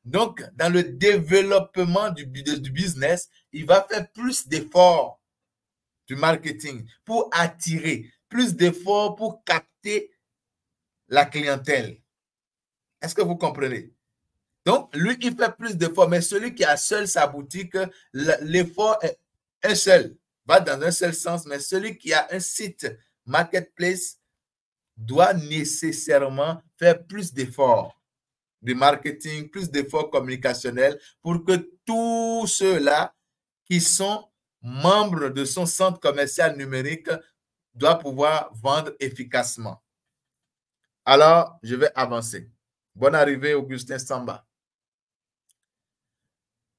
Donc, dans le développement du business, il va faire plus d'efforts du marketing pour attirer, plus d'efforts pour capter la clientèle. Est-ce que vous comprenez? Donc, lui, il fait plus d'efforts, mais celui qui a seul sa boutique, l'effort est un seul, va dans un seul sens, mais celui qui a un site marketplace doit nécessairement faire plus d'efforts de marketing, plus d'efforts communicationnels pour que tous ceux-là qui sont membres de son centre commercial numérique doivent pouvoir vendre efficacement. Alors, je vais avancer. Bonne arrivée, Augustin Samba.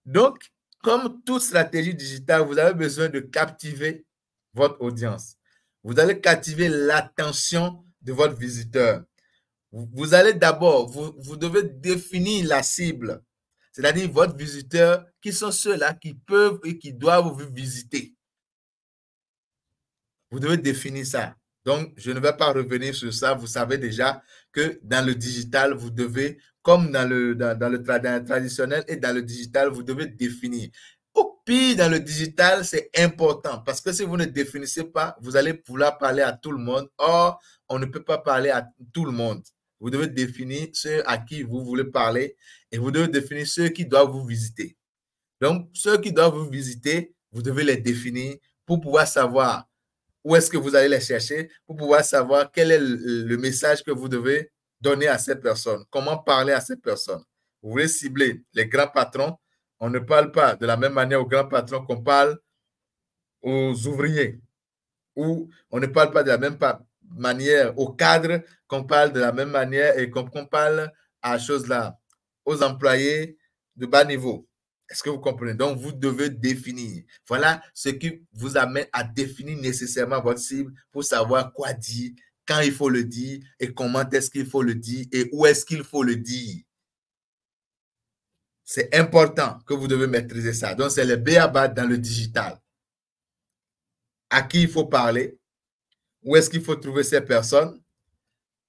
Donc, comme toute stratégie digitale, vous avez besoin de captiver votre audience. Vous allez captiver l'attention de votre visiteur. Vous allez d'abord, vous devez définir la cible, c'est-à-dire votre visiteur, qui sont ceux-là qui peuvent et qui doivent vous visiter. Vous devez définir ça. Donc, je ne vais pas revenir sur ça. Vous savez déjà que dans le digital, vous devez, comme dans le traditionnel et dans le digital, vous devez définir. Au pire, dans le digital, c'est important parce que si vous ne définissez pas, vous allez vouloir parler à tout le monde. Or, on ne peut pas parler à tout le monde. Vous devez définir ceux à qui vous voulez parler et vous devez définir ceux qui doivent vous visiter. Donc, ceux qui doivent vous visiter, vous devez les définir pour pouvoir savoir où est-ce que vous allez les chercher, pour pouvoir savoir quel est le message que vous devez donner à ces personnes, comment parler à ces personnes. Vous voulez cibler les grands patrons, on ne parle pas de la même manière aux grands patrons qu'on parle aux ouvriers, ou on ne parle pas de la même manière aux cadres qu'on parle de la même manière et qu'on parle à choses là, aux employés de bas niveau. Est-ce que vous comprenez? Donc, vous devez définir. Voilà ce qui vous amène à définir nécessairement votre cible pour savoir quoi dire, quand il faut le dire et comment est-ce qu'il faut le dire et où est-ce qu'il faut le dire. C'est important que vous devez maîtriser ça. Donc, c'est le b.a.-ba dans le digital. À qui il faut parler? Où est-ce qu'il faut trouver ces personnes?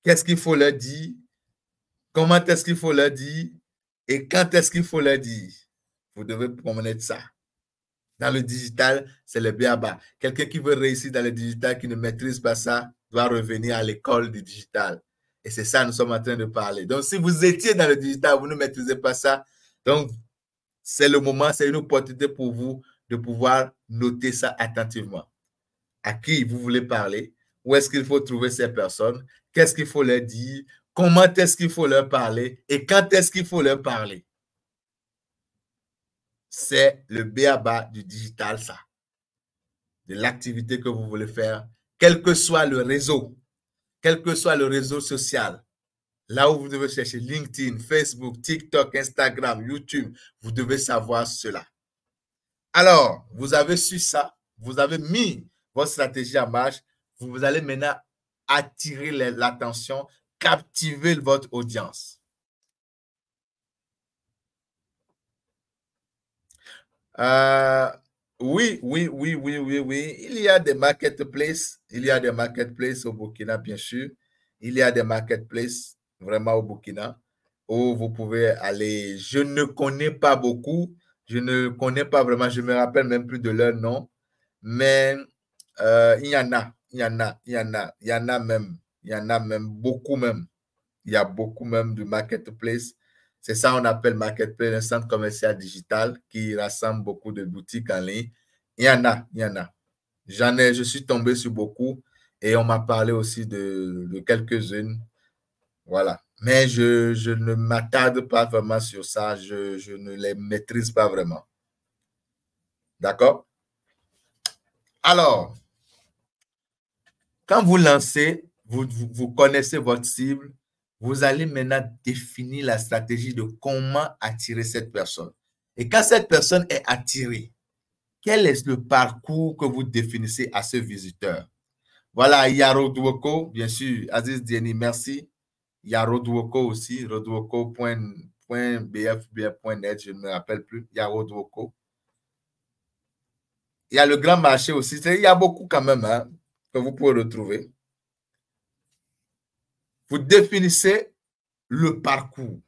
Qu'est-ce qu'il faut leur dire? Comment est-ce qu'il faut leur dire? Et quand est-ce qu'il faut leur dire? Vous devez connaître ça. Dans le digital, c'est le b.a.-ba. Quelqu'un qui veut réussir dans le digital, qui ne maîtrise pas ça, doit revenir à l'école du digital. Et c'est ça que nous sommes en train de parler. Donc, si vous étiez dans le digital, vous ne maîtrisez pas ça, donc c'est le moment, c'est une opportunité pour vous de pouvoir noter ça attentivement. À qui vous voulez parler? Où est-ce qu'il faut trouver ces personnes? Qu'est-ce qu'il faut leur dire? Comment est-ce qu'il faut leur parler? Et quand est-ce qu'il faut leur parler? C'est le b.a.-ba du digital, ça. De l'activité que vous voulez faire, quel que soit le réseau social, là où vous devez chercher LinkedIn, Facebook, TikTok, Instagram, YouTube, vous devez savoir cela. Alors, vous avez su ça, vous avez mis votre stratégie en marche, vous allez maintenant attirer l'attention, captiver votre audience. Oui. Il y a des marketplaces. Il y a des marketplaces au Burkina, bien sûr. Il y a des marketplaces vraiment au Burkina où vous pouvez aller. Je ne connais pas beaucoup. Je ne connais pas vraiment. Je ne me rappelle même plus de leur nom. Mais il y en a. Il y en a. Il y en a. Il y en a même. Il y en a même. Beaucoup même. Il y a beaucoup même de marketplaces. C'est ça qu'on appelle marketplace, un centre commercial digital qui rassemble beaucoup de boutiques en ligne. Il y en a, il y en a. Je suis tombé sur beaucoup et on m'a parlé aussi de quelques-unes. Voilà. Mais je ne m'attarde pas vraiment sur ça. Je ne les maîtrise pas vraiment. D'accord? Alors, quand vous lancez, vous connaissez votre cible, vous allez maintenant définir la stratégie de comment attirer cette personne. Et quand cette personne est attirée, quel est le parcours que vous définissez à ce visiteur? Voilà, il y a Rodwoko, bien sûr, Aziz Dieni, merci. Il y a Rodwoko aussi, rodwoko.bfbf.net, je ne me rappelle plus. Il y a Rodwoko. Il y a le grand marché aussi. Il y a beaucoup quand même hein, que vous pouvez retrouver. Vous définissez le parcours.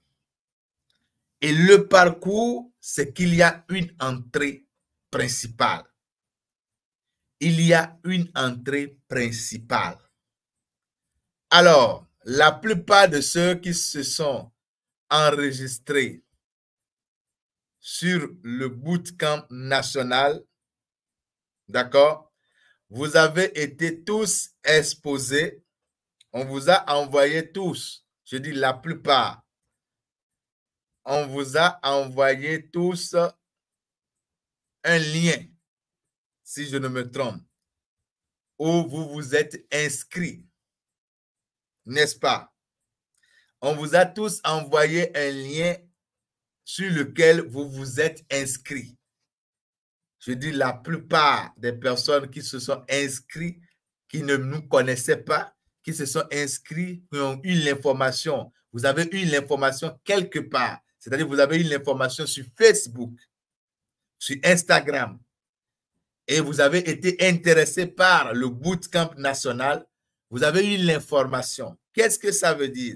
Et le parcours, c'est qu'il y a une entrée principale. Il y a une entrée principale. Alors, la plupart de ceux qui se sont enregistrés sur le bootcamp national, d'accord, vous avez été tous exposés. On vous a envoyé tous, je dis la plupart, on vous a envoyé tous un lien, si je ne me trompe, où vous vous êtes inscrits, n'est-ce pas? On vous a tous envoyé un lien sur lequel vous vous êtes inscrits. Je dis la plupart des personnes qui se sont inscrites, qui ne nous connaissaient pas, qui se sont inscrits, qui ont eu l'information. Vous avez eu l'information quelque part. C'est-à-dire vous avez eu l'information sur Facebook, sur Instagram, et vous avez été intéressé par le bootcamp national. Vous avez eu l'information. Qu'est-ce que ça veut dire?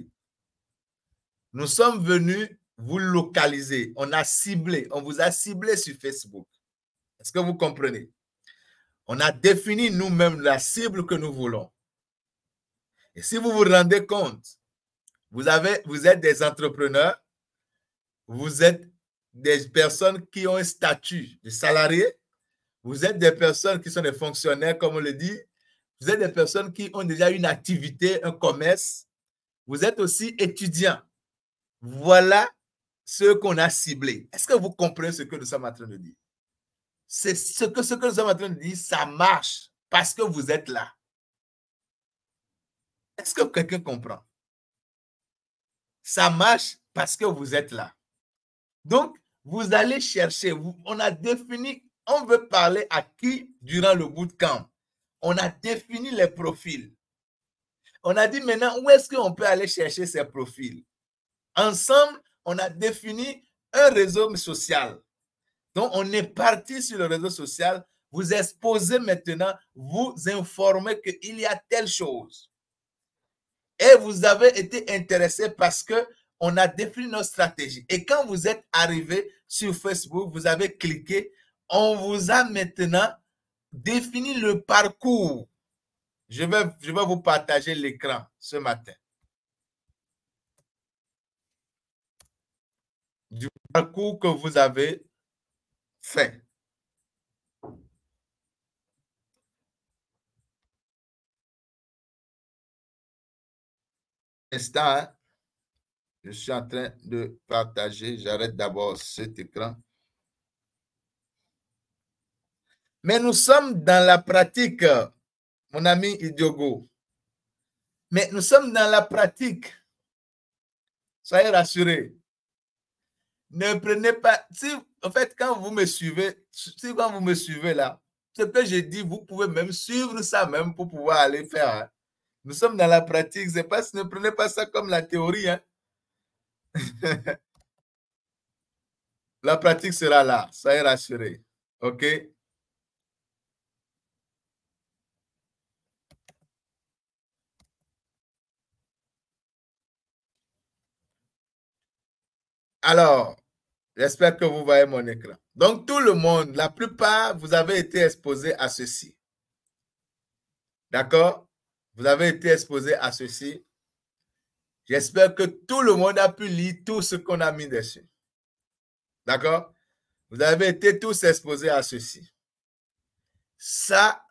Nous sommes venus vous localiser. On a ciblé, on vous a ciblé sur Facebook. Est-ce que vous comprenez? On a défini nous-mêmes la cible que nous voulons. Et si vous vous rendez compte, vous êtes des entrepreneurs, vous êtes des personnes qui ont un statut de salarié, vous êtes des personnes qui sont des fonctionnaires, comme on le dit, vous êtes des personnes qui ont déjà une activité, un commerce, vous êtes aussi étudiants. Voilà ce qu'on a ciblé. Est-ce que vous comprenez ce que nous sommes en train de dire? C'est ce que nous sommes en train de dire, ça marche parce que vous êtes là. Est-ce que quelqu'un comprend? Ça marche parce que vous êtes là. Donc, vous allez chercher, on a défini, on veut parler à qui durant le bootcamp. On a défini les profils. On a dit maintenant, où est-ce qu'on peut aller chercher ces profils? Ensemble, on a défini un réseau social. Donc, on est parti sur le réseau social, vous exposez maintenant, vous informez qu'il y a telle chose. Et vous avez été intéressé parce qu'on a défini notre stratégie. Et quand vous êtes arrivé sur Facebook, vous avez cliqué, on vous a maintenant défini le parcours. Je vais vous partager l'écran ce matin. Du parcours que vous avez fait. Instant, hein? Je suis en train de partager. J'arrête d'abord cet écran. Mais nous sommes dans la pratique, mon ami Idiogo. Mais nous sommes dans la pratique. Soyez rassurés. Ne prenez pas... Si, en fait, quand vous me suivez, quand vous me suivez là, ce que je dis, vous pouvez même suivre ça même pour pouvoir aller faire. Hein. Nous sommes dans la pratique. C'est pas, ne prenez pas ça comme la théorie. Hein. La pratique sera là. Soyez rassurés. OK? Alors, j'espère que vous voyez mon écran. Donc, tout le monde, la plupart, vous avez été exposés à ceci. D'accord? Vous avez été exposés à ceci. J'espère que tout le monde a pu lire tout ce qu'on a mis dessus. D'accord? Vous avez été tous exposés à ceci. Ça,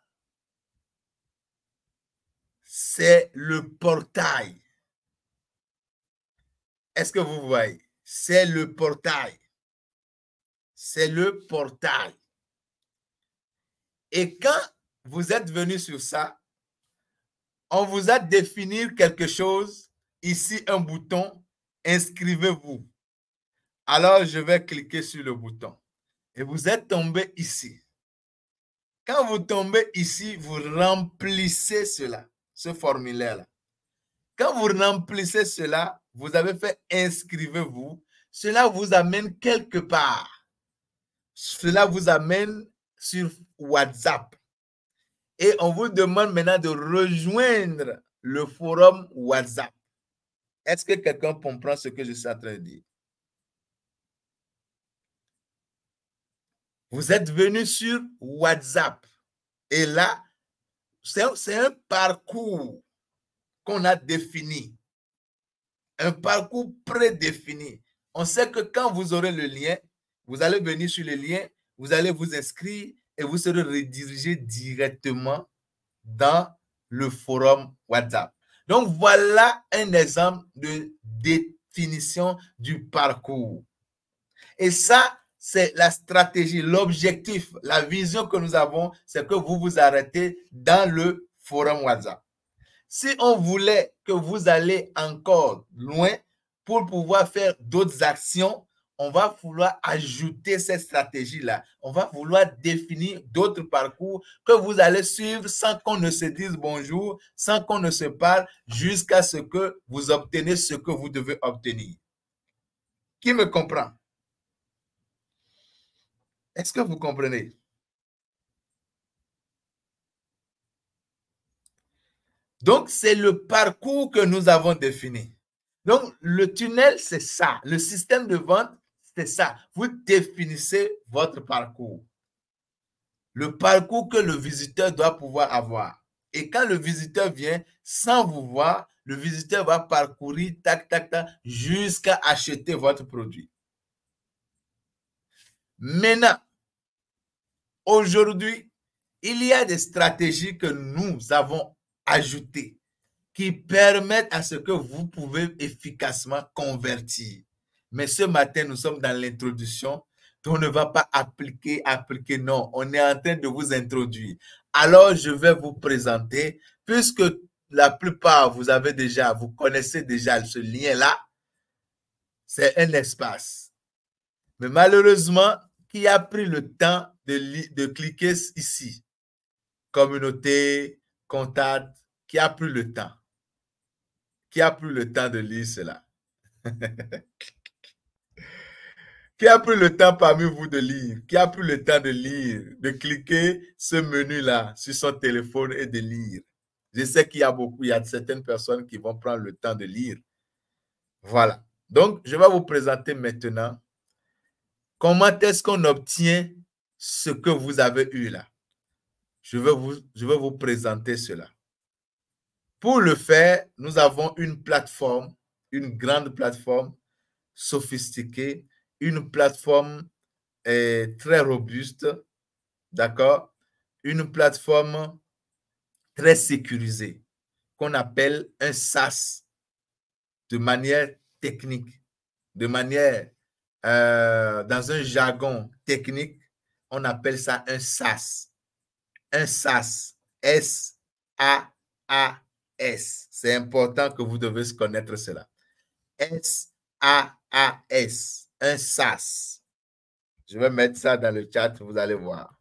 c'est le portail. Est-ce que vous voyez? C'est le portail. C'est le portail. Et quand vous êtes venu sur ça, on vous a défini quelque chose. Ici, un bouton, inscrivez-vous. Alors, je vais cliquer sur le bouton. Et vous êtes tombé ici. Quand vous tombez ici, vous remplissez cela, ce formulaire-là. Quand vous remplissez cela, vous avez fait inscrivez-vous. Cela vous amène quelque part. Cela vous amène sur WhatsApp. Et on vous demande maintenant de rejoindre le forum WhatsApp. Est-ce que quelqu'un comprend ce que je suis en train de dire? Vous êtes venu sur WhatsApp. Et là, c'est un parcours qu'on a défini. Un parcours prédéfini. On sait que quand vous aurez le lien, vous allez venir sur le lien, vous allez vous inscrire et vous serez redirigé directement dans le forum WhatsApp. Donc, voilà un exemple de définition du parcours. Et ça, c'est la stratégie, l'objectif, la vision que nous avons, c'est que vous vous arrêtez dans le forum WhatsApp. Si on voulait que vous allez encore loin pour pouvoir faire d'autres actions, on va vouloir ajouter cette stratégie-là. On va vouloir définir d'autres parcours que vous allez suivre sans qu'on ne se dise bonjour, sans qu'on ne se parle, jusqu'à ce que vous obtenez ce que vous devez obtenir. Qui me comprend? Est-ce que vous comprenez? Donc, c'est le parcours que nous avons défini. Donc, le tunnel, c'est ça. Le système de vente, c'est ça. Vous définissez votre parcours. Le parcours que le visiteur doit pouvoir avoir. Et quand le visiteur vient, sans vous voir, le visiteur va parcourir, tac, tac, tac, jusqu'à acheter votre produit. Maintenant, aujourd'hui, il y a des stratégies que nous avons ajoutées qui permettent à ce que vous pouvez efficacement convertir. Mais ce matin, nous sommes dans l'introduction. On ne va pas appliquer, non. On est en train de vous introduire. Alors, je vais vous présenter, puisque la plupart, vous connaissez déjà ce lien-là, c'est un espace. Mais malheureusement, qui a pris le temps de cliquer ici? Communauté, contact, qui a pris le temps? Qui a pris le temps de lire cela? Qui a pris le temps parmi vous de lire? Qui a pris le temps de lire, de cliquer ce menu-là sur son téléphone et de lire? Je sais qu'il y a beaucoup, il y a certaines personnes qui vont prendre le temps de lire. Voilà. Donc, je vais vous présenter maintenant comment est-ce qu'on obtient ce que vous avez eu là. Je vais vous présenter cela. Pour le faire, nous avons une plateforme, une grande plateforme sophistiquée, une plateforme très robuste, d'accord? Une plateforme très sécurisée qu'on appelle un SaaS de manière technique, de manière, dans un jargon technique, on appelle ça un SaaS. Un SaaS, S-A-A-S. C'est important que vous devez connaître cela. S-A-A-S, un SaaS. Je vais mettre ça dans le chat, vous allez voir.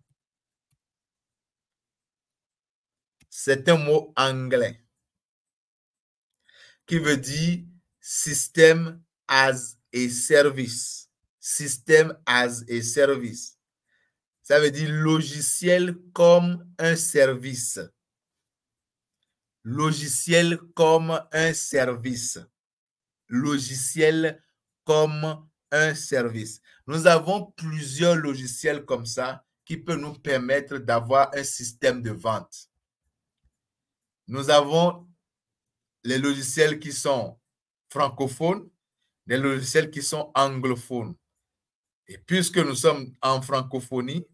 C'est un mot anglais qui veut dire System as a Service. System as a Service. Ça veut dire logiciel comme un service. Logiciel comme un service. Logiciel comme un service. Nous avons plusieurs logiciels comme ça qui peuvent nous permettre d'avoir un système de vente. Nous avons les logiciels qui sont francophones, les logiciels qui sont anglophones. Et puisque nous sommes en francophonie,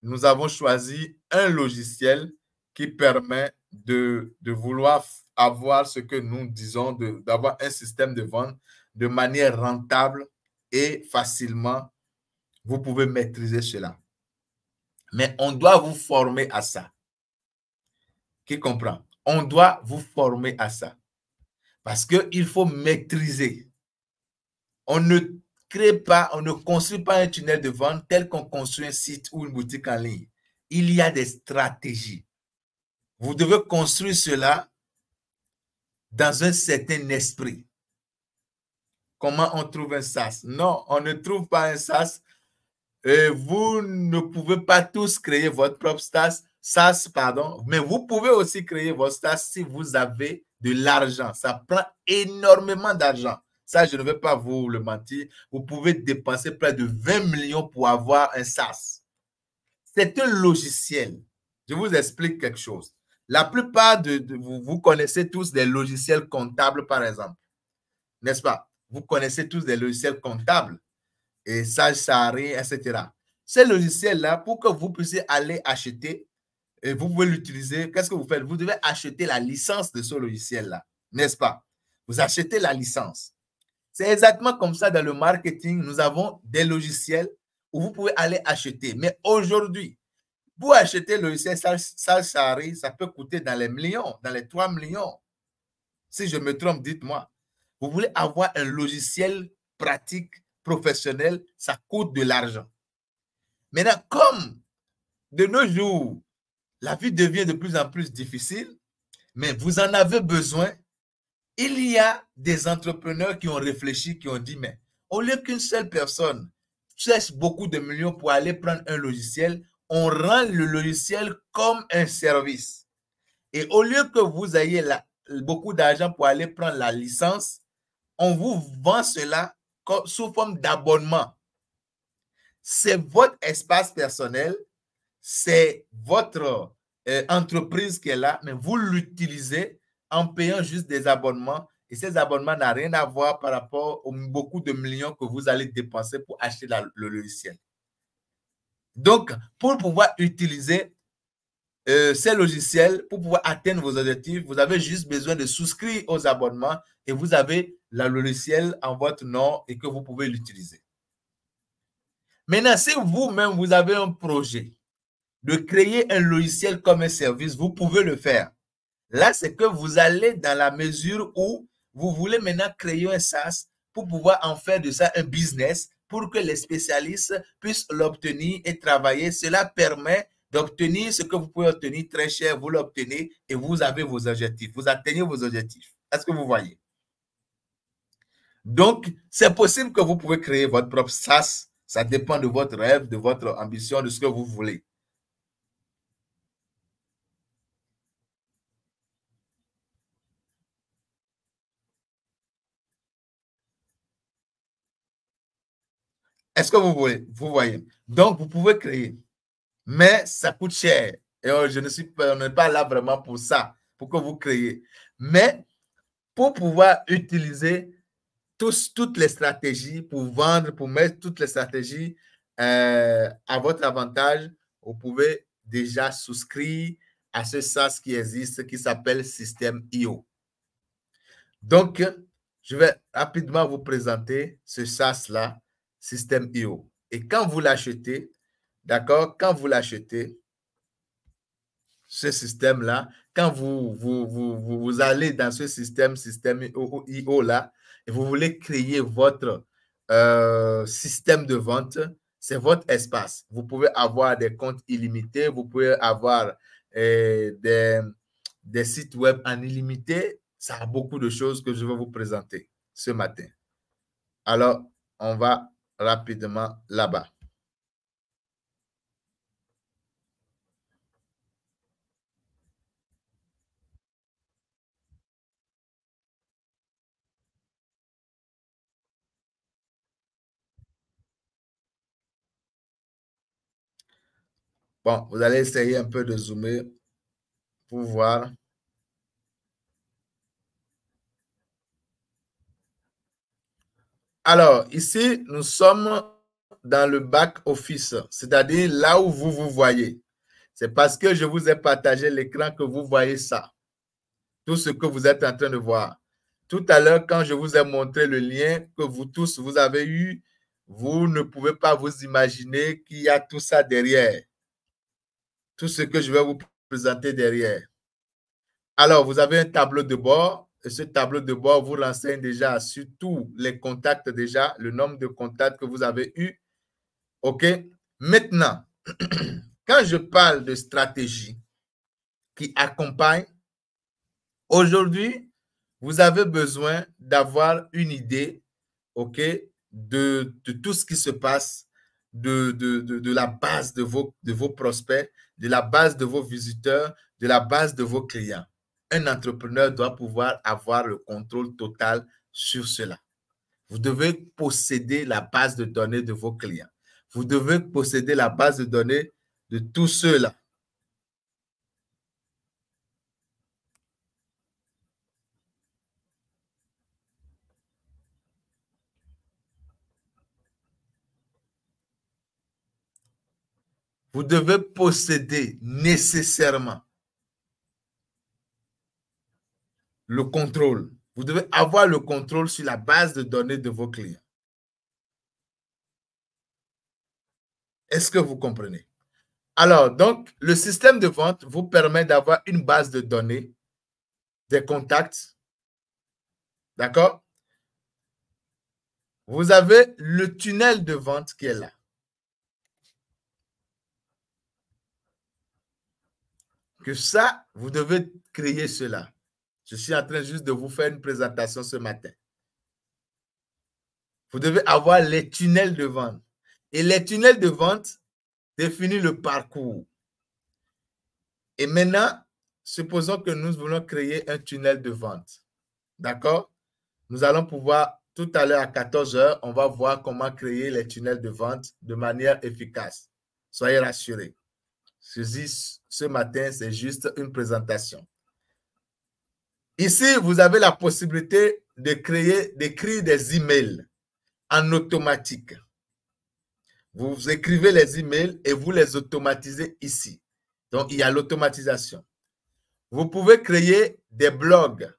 nous avons choisi un logiciel qui permet de vouloir avoir ce que nous disons, d'avoir un système de vente de manière rentable et facilement. Vous pouvez maîtriser cela. Mais on doit vous former à ça. Qui comprend? On doit vous former à ça. Parce qu'il faut maîtriser. On ne crée pas, on ne construit pas un tunnel de vente tel qu'on construit un site ou une boutique en ligne. Il y a des stratégies. Vous devez construire cela dans un certain esprit. Comment on trouve un SaaS? Non, on ne trouve pas un SaaS. Vous ne pouvez pas tous créer votre propre SaaS, mais vous pouvez aussi créer votre SaaS si vous avez de l'argent. Ça prend énormément d'argent. Ça, je ne vais pas vous le mentir. Vous pouvez dépenser près de 20 millions pour avoir un SaaS. C'est un logiciel. Je vous explique quelque chose. La plupart vous connaissez tous des logiciels comptables, par exemple. N'est-ce pas? Vous connaissez tous des logiciels comptables. Et Sage Sahari, etc. Ces logiciels-là, pour que vous puissiez aller acheter, et vous pouvez l'utiliser, qu'est-ce que vous faites? Vous devez acheter la licence de ce logiciel-là, n'est-ce pas? Vous achetez la licence. C'est exactement comme ça dans le marketing. Nous avons des logiciels où vous pouvez aller acheter. Mais aujourd'hui, pour acheter le logiciel Sage Sahari, ça peut coûter dans les millions, dans les 3 millions. Si je me trompe, dites-moi. Vous voulez avoir un logiciel pratique, professionnel, ça coûte de l'argent. Maintenant, comme de nos jours, la vie devient de plus en plus difficile, mais vous en avez besoin, il y a des entrepreneurs qui ont réfléchi, qui ont dit, mais au lieu qu'une seule personne cherche beaucoup de millions pour aller prendre un logiciel, on rend le logiciel comme un service. Et au lieu que vous ayez beaucoup d'argent pour aller prendre la licence, on vous vend cela sous forme d'abonnement. C'est votre espace personnel, c'est votre entreprise qui est là, mais vous l'utilisez en payant juste des abonnements. Et ces abonnements n'ont rien à voir par rapport aux beaucoup de millions que vous allez dépenser pour acheter le logiciel. Donc, pour pouvoir utiliser ces logiciels, pour pouvoir atteindre vos objectifs, vous avez juste besoin de souscrire aux abonnements et vous avez le logiciel en votre nom et que vous pouvez l'utiliser. Maintenant, si vous-même, vous avez un projet de créer un logiciel comme un service, vous pouvez le faire. Là, c'est que vous allez dans la mesure où vous voulez maintenant créer un SaaS pour pouvoir en faire de ça un business, pour que les spécialistes puissent l'obtenir et travailler. Cela permet d'obtenir ce que vous pouvez obtenir très cher, vous l'obtenez et vous avez vos objectifs, vous atteignez vos objectifs. Est-ce que vous voyez? Donc, c'est possible que vous pouvez créer votre propre SaaS. Ça dépend de votre rêve, de votre ambition, de ce que vous voulez. Est-ce que vous voyez? Donc, vous pouvez créer, mais ça coûte cher. Et je ne suis pas, on n'est pas là vraiment pour ça, pour que vous créez. Mais pour pouvoir utiliser toutes les stratégies pour vendre, pour mettre toutes les stratégies à votre avantage, vous pouvez déjà souscrire à ce SaaS qui existe, qui s'appelle System.io. Donc, je vais rapidement vous présenter ce SaaS-là, System.io. Et quand vous l'achetez, d'accord, quand vous l'achetez, ce système-là, quand vous allez dans ce System.io là, et vous voulez créer votre système de vente, c'est votre espace. Vous pouvez avoir des comptes illimités, vous pouvez avoir des sites web en illimité. Ça a beaucoup de choses que je vais vous présenter ce matin. Alors, on va rapidement là-bas. Bon, vous allez essayer un peu de zoomer pour voir. Alors, ici, nous sommes dans le back-office, c'est-à-dire là où vous vous voyez. C'est parce que je vous ai partagé l'écran que vous voyez ça. Tout ce que vous êtes en train de voir. Tout à l'heure, quand je vous ai montré le lien que vous tous, vous avez eu, vous ne pouvez pas vous imaginer qu'il y a tout ça derrière. Tout ce que je vais vous présenter derrière. Alors, vous avez un tableau de bord. Et ce tableau de bord vous renseigne déjà sur tous les contacts déjà, le nombre de contacts que vous avez eus. OK? Maintenant, quand je parle de stratégie qui accompagne, aujourd'hui, vous avez besoin d'avoir une idée, OK, de tout ce qui se passe, de la base de vos prospects, de la base de vos visiteurs, de la base de vos clients. Un entrepreneur doit pouvoir avoir le contrôle total sur cela. Vous devez posséder la base de données de vos clients. Vous devez posséder la base de données de tous ceux-là. Vous devez posséder nécessairement le contrôle. Vous devez avoir le contrôle sur la base de données de vos clients. Est-ce que vous comprenez? Alors, donc, le système de vente vous permet d'avoir une base de données, des contacts. D'accord? Vous avez le tunnel de vente qui est là. Que ça, vous devez créer cela. Je suis en train juste de vous faire une présentation ce matin. Vous devez avoir les tunnels de vente. Et les tunnels de vente définissent le parcours. Et maintenant, supposons que nous voulons créer un tunnel de vente. D'accord? Nous allons pouvoir, tout à l'heure à 14 h, on va voir comment créer les tunnels de vente de manière efficace. Soyez rassurés. Ce matin, c'est juste une présentation. Ici, vous avez la possibilité d'écrire des emails en automatique. Vous écrivez les emails et vous les automatisez ici. Donc, il y a l'automatisation. Vous pouvez créer des blogs.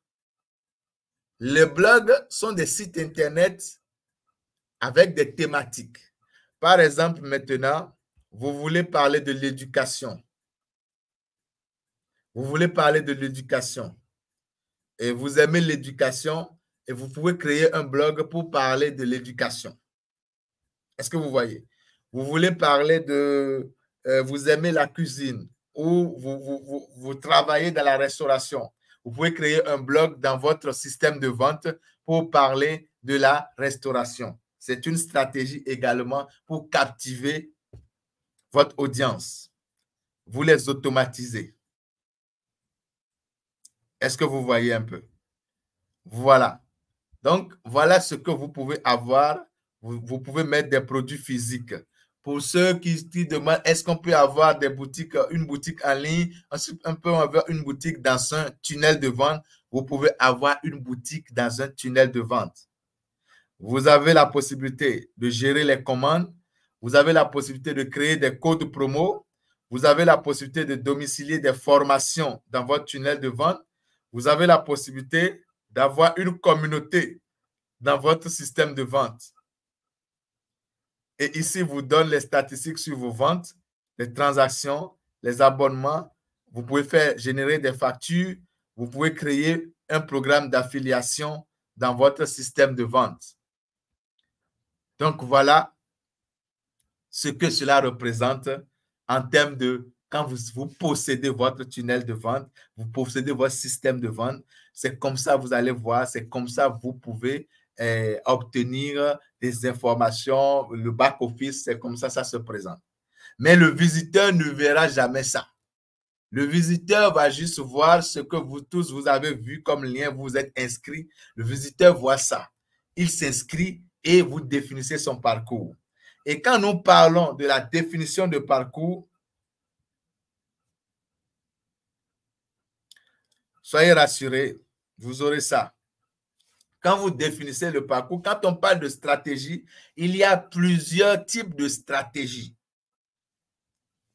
Les blogs sont des sites Internet avec des thématiques. Par exemple, maintenant, vous voulez parler de l'éducation. Vous voulez parler de l'éducation. Et vous aimez l'éducation et vous pouvez créer un blog pour parler de l'éducation. Est-ce que vous voyez? Vous voulez parler de... vous aimez la cuisine ou vous travaillez dans la restauration. Vous pouvez créer un blog dans votre système de vente pour parler de la restauration. C'est une stratégie également pour captiver votre audience. Vous les automatisez. Est-ce que vous voyez un peu? Voilà. Donc, voilà ce que vous pouvez avoir. Vous pouvez mettre des produits physiques. Pour ceux qui demandent, est-ce qu'on peut avoir des boutiques, une boutique en ligne, on peut avoir une boutique dans un tunnel de vente. Vous pouvez avoir une boutique dans un tunnel de vente. Vous avez la possibilité de gérer les commandes. Vous avez la possibilité de créer des codes promo. Vous avez la possibilité de domicilier des formations dans votre tunnel de vente. Vous avez la possibilité d'avoir une communauté dans votre système de vente. Et ici, vous donne les statistiques sur vos ventes, les transactions, les abonnements. Vous pouvez faire générer des factures. Vous pouvez créer un programme d'affiliation dans votre système de vente. Donc, voilà ce que cela représente en termes de quand vous possédez votre tunnel de vente, vous possédez votre système de vente. C'est comme ça, vous allez voir, c'est comme ça, vous pouvez obtenir des informations. Le back-office, c'est comme ça se présente. Mais le visiteur ne verra jamais ça. Le visiteur va juste voir ce que vous tous, vous avez vu comme lien, vous êtes inscrit. Le visiteur voit ça. Il s'inscrit et vous définissez son parcours. Et quand nous parlons de la définition de parcours, soyez rassurés, vous aurez ça. Quand vous définissez le parcours, quand on parle de stratégie, il y a plusieurs types de stratégies.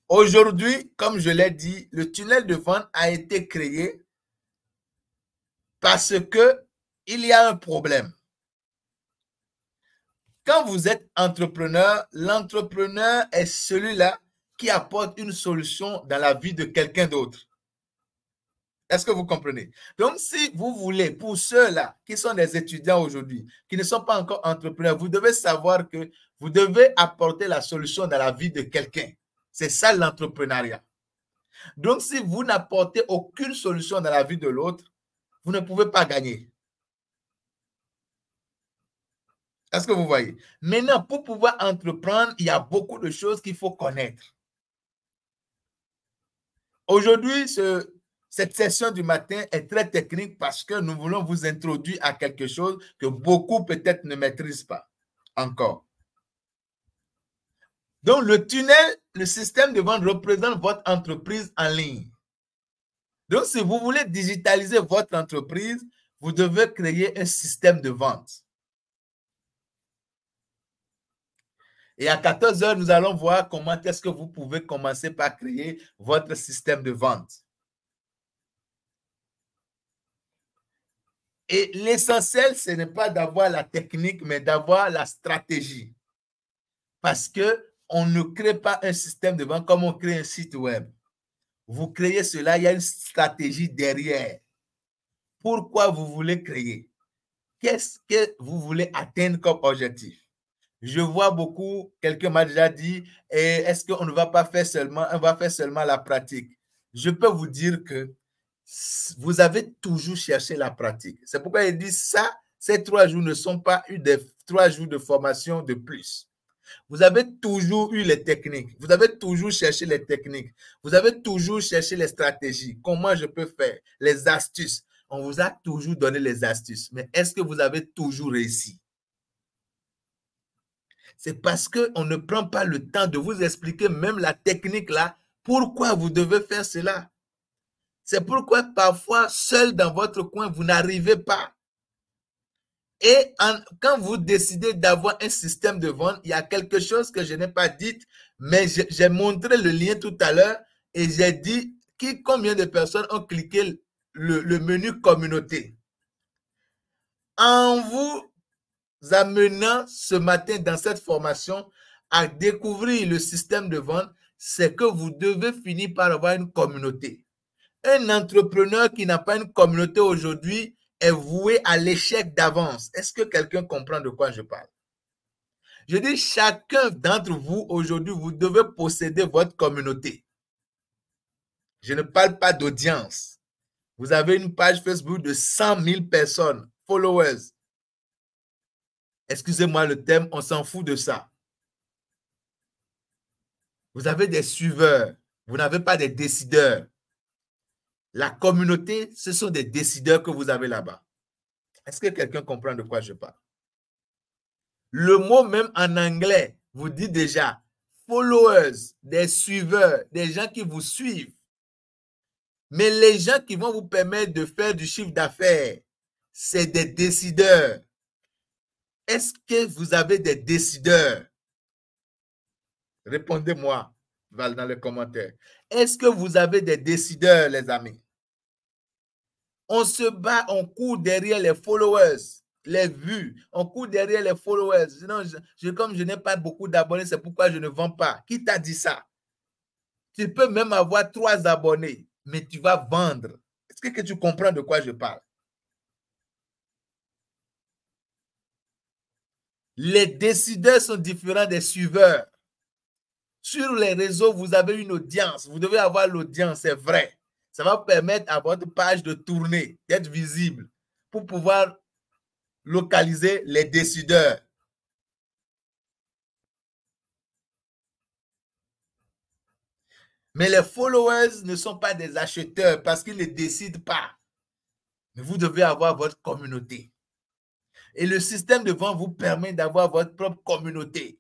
Aujourd'hui, comme je l'ai dit, le tunnel de vente a été créé parce qu'il y a un problème. Quand vous êtes entrepreneur, l'entrepreneur est celui-là qui apporte une solution dans la vie de quelqu'un d'autre. Est-ce que vous comprenez? Donc, si vous voulez, pour ceux-là qui sont des étudiants aujourd'hui, qui ne sont pas encore entrepreneurs, vous devez savoir que vous devez apporter la solution dans la vie de quelqu'un. C'est ça l'entrepreneuriat. Donc, si vous n'apportez aucune solution dans la vie de l'autre, vous ne pouvez pas gagner. Est-ce que vous voyez? Maintenant, pour pouvoir entreprendre, il y a beaucoup de choses qu'il faut connaître. Aujourd'hui, cette session du matin est très technique parce que nous voulons vous introduire à quelque chose que beaucoup peut-être ne maîtrisent pas encore. Donc, le tunnel, le système de vente représente votre entreprise en ligne. Donc, si vous voulez digitaliser votre entreprise, vous devez créer un système de vente. Et à 14 heures, nous allons voir comment est-ce que vous pouvez commencer par créer votre système de vente. Et l'essentiel, ce n'est pas d'avoir la technique, mais d'avoir la stratégie. Parce qu'on ne crée pas un système de vente comme on crée un site web. Vous créez cela, il y a une stratégie derrière. Pourquoi vous voulez créer? Qu'est-ce que vous voulez atteindre comme objectif? Je vois beaucoup, quelqu'un m'a déjà dit, est-ce qu'on ne va pas faire seulement, on va faire seulement la pratique? Je peux vous dire que vous avez toujours cherché la pratique. C'est pourquoi il dit ça, ces 3 jours ne sont pas des 3 jours de formation de plus. Vous avez toujours eu les techniques. Vous avez toujours cherché les techniques. Vous avez toujours cherché les stratégies. Comment je peux faire? Les astuces. On vous a toujours donné les astuces. Mais est-ce que vous avez toujours réussi? C'est parce qu'on ne prend pas le temps de vous expliquer même la technique là, pourquoi vous devez faire cela. C'est pourquoi parfois, seul dans votre coin, vous n'arrivez pas. Et quand vous décidez d'avoir un système de vente, il y a quelque chose que je n'ai pas dit, mais j'ai montré le lien tout à l'heure et j'ai dit combien de personnes ont cliqué le menu communauté. En vous amenant ce matin dans cette formation à découvrir le système de vente, c'est que vous devez finir par avoir une communauté. Un entrepreneur qui n'a pas une communauté aujourd'hui est voué à l'échec d'avance. Est-ce que quelqu'un comprend de quoi je parle? Je dis, chacun d'entre vous, aujourd'hui, vous devez posséder votre communauté. Je ne parle pas d'audience. Vous avez une page Facebook de 100 000 personnes, followers. Excusez-moi le thème, on s'en fout de ça. Vous avez des suiveurs. Vous n'avez pas des décideurs. La communauté, ce sont des décideurs que vous avez là-bas. Est-ce que quelqu'un comprend de quoi je parle? Le mot même en anglais vous dit déjà followers, des suiveurs, des gens qui vous suivent. Mais les gens qui vont vous permettre de faire du chiffre d'affaires, c'est des décideurs. Est-ce que vous avez des décideurs? Répondez-moi dans les commentaires. Est-ce que vous avez des décideurs, les amis? On se bat, on court derrière les followers, les vues, on court derrière les followers. Sinon, comme je n'ai pas beaucoup d'abonnés, c'est pourquoi je ne vends pas. Qui t'a dit ça? Tu peux même avoir 3 abonnés, mais tu vas vendre. Est-ce que tu comprends de quoi je parle? Les décideurs sont différents des suiveurs. Sur les réseaux, vous avez une audience. Vous devez avoir l'audience, c'est vrai. Ça va permettre à votre page de tourner, d'être visible, pour pouvoir localiser les décideurs. Mais les followers ne sont pas des acheteurs parce qu'ils ne décident pas. Mais vous devez avoir votre communauté. Et le système de vente vous permet d'avoir votre propre communauté.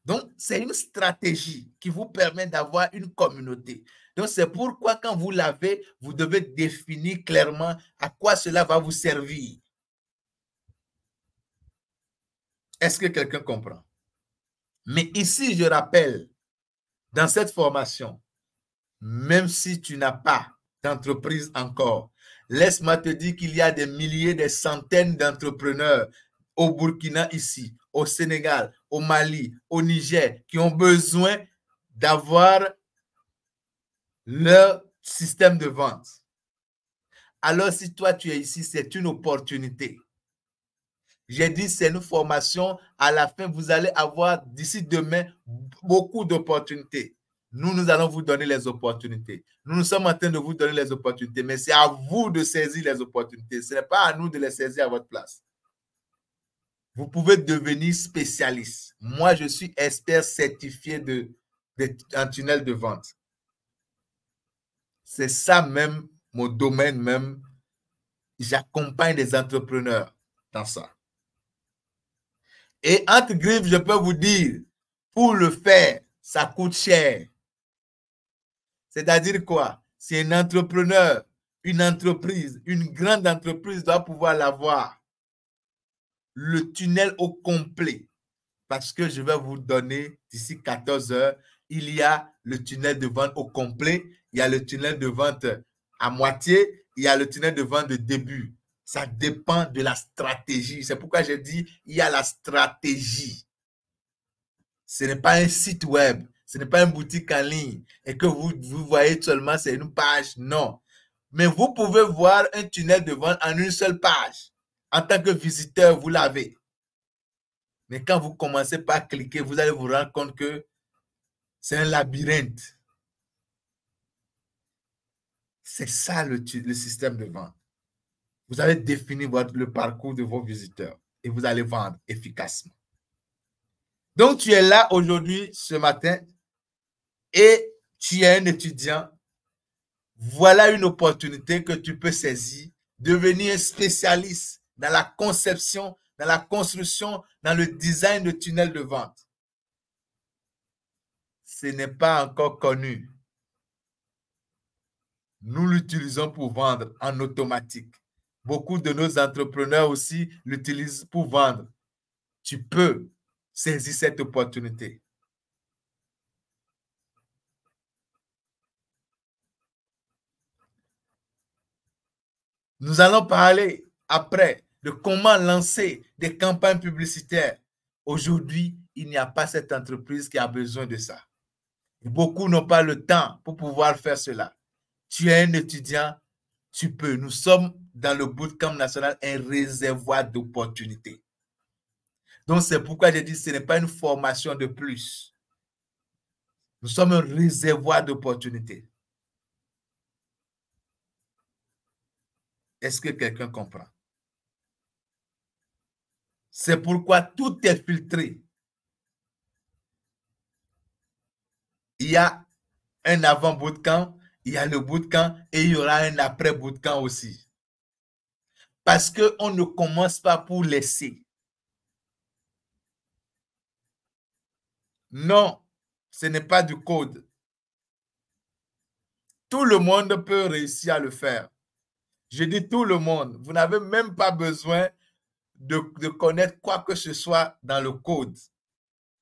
Donc, c'est une stratégie qui vous permet d'avoir une communauté. Donc, c'est pourquoi quand vous l'avez, vous devez définir clairement à quoi cela va vous servir. Est-ce que quelqu'un comprend? Mais ici, je rappelle, dans cette formation, même si tu n'as pas d'entreprise encore, laisse-moi te dire qu'il y a des milliers, des centaines d'entrepreneurs au Burkina ici, au Sénégal, au Mali, au Niger, qui ont besoin d'avoir leur système de vente. Alors, si toi, tu es ici, c'est une opportunité. J'ai dit, c'est une formation. À la fin, vous allez avoir, d'ici demain, beaucoup d'opportunités. Nous allons vous donner les opportunités. Nous sommes en train de vous donner les opportunités, mais c'est à vous de saisir les opportunités. Ce n'est pas à nous de les saisir à votre place. Vous pouvez devenir spécialiste. Moi, je suis expert certifié en tunnel de vente. C'est ça même, mon domaine même. J'accompagne des entrepreneurs dans ça. Et entre griffes, je peux vous dire, pour le faire, ça coûte cher. C'est-à-dire quoi? Si un entrepreneur, une entreprise, une grande entreprise doit pouvoir l'avoir, le tunnel au complet, parce que je vais vous donner d'ici 14 heures, il y a le tunnel de vente au complet, il y a le tunnel de vente à moitié, il y a le tunnel de vente de début. Ça dépend de la stratégie. C'est pourquoi j'ai dit, il y a la stratégie. Ce n'est pas un site web, ce n'est pas une boutique en ligne et que vous voyez seulement c'est une page, non. Mais vous pouvez voir un tunnel de vente en une seule page. En tant que visiteur, vous l'avez. Mais quand vous commencez par cliquer, vous allez vous rendre compte que c'est un labyrinthe. C'est ça le système de vente. Vous allez définir le parcours de vos visiteurs et vous allez vendre efficacement. Donc, tu es là aujourd'hui, ce matin, et tu es un étudiant. Voilà une opportunité que tu peux saisir, devenir un spécialiste dans la conception, dans la construction, dans le design de tunnels de vente. Ce n'est pas encore connu. Nous l'utilisons pour vendre en automatique. Beaucoup de nos entrepreneurs aussi l'utilisent pour vendre. Tu peux saisir cette opportunité. Nous allons parler après de comment lancer des campagnes publicitaires. Aujourd'hui, il n'y a pas cette entreprise qui a besoin de ça. Beaucoup n'ont pas le temps pour pouvoir faire cela. Tu es un étudiant, tu peux. Nous sommes dans le Bootcamp national un réservoir d'opportunités. Donc, c'est pourquoi j'ai dit que ce n'est pas une formation de plus. Nous sommes un réservoir d'opportunités. Est-ce que quelqu'un comprend? C'est pourquoi tout est filtré. Il y a un avant bootcamp, il y a le bootcamp et il y aura un après bootcamp aussi. Parce qu'on ne commence pas pour laisser. Non, ce n'est pas du code. Tout le monde peut réussir à le faire. Je dis tout le monde. Vous n'avez même pas besoin de connaître quoi que ce soit dans le code.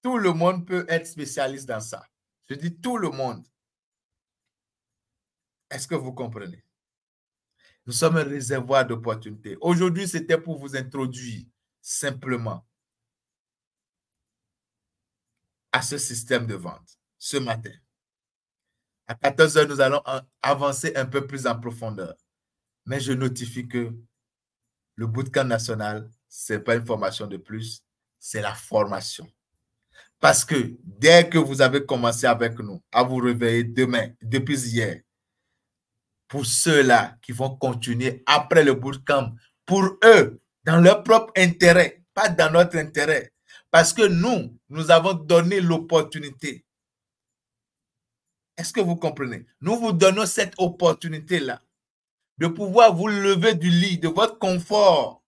Tout le monde peut être spécialiste dans ça. Je dis tout le monde. Est-ce que vous comprenez? Nous sommes un réservoir d'opportunités. Aujourd'hui, c'était pour vous introduire simplement à ce système de vente ce matin. À 14 h, nous allons avancer un peu plus en profondeur. Mais je notifie que le bootcamp national, ce n'est pas une formation de plus, c'est la formation. Parce que dès que vous avez commencé avec nous à vous réveiller demain, depuis hier, pour ceux-là qui vont continuer après le bootcamp, pour eux, dans leur propre intérêt, pas dans notre intérêt. Parce que nous avons donné l'opportunité. Est-ce que vous comprenez? Nous vous donnons cette opportunité-là de pouvoir vous lever du lit, de votre confort,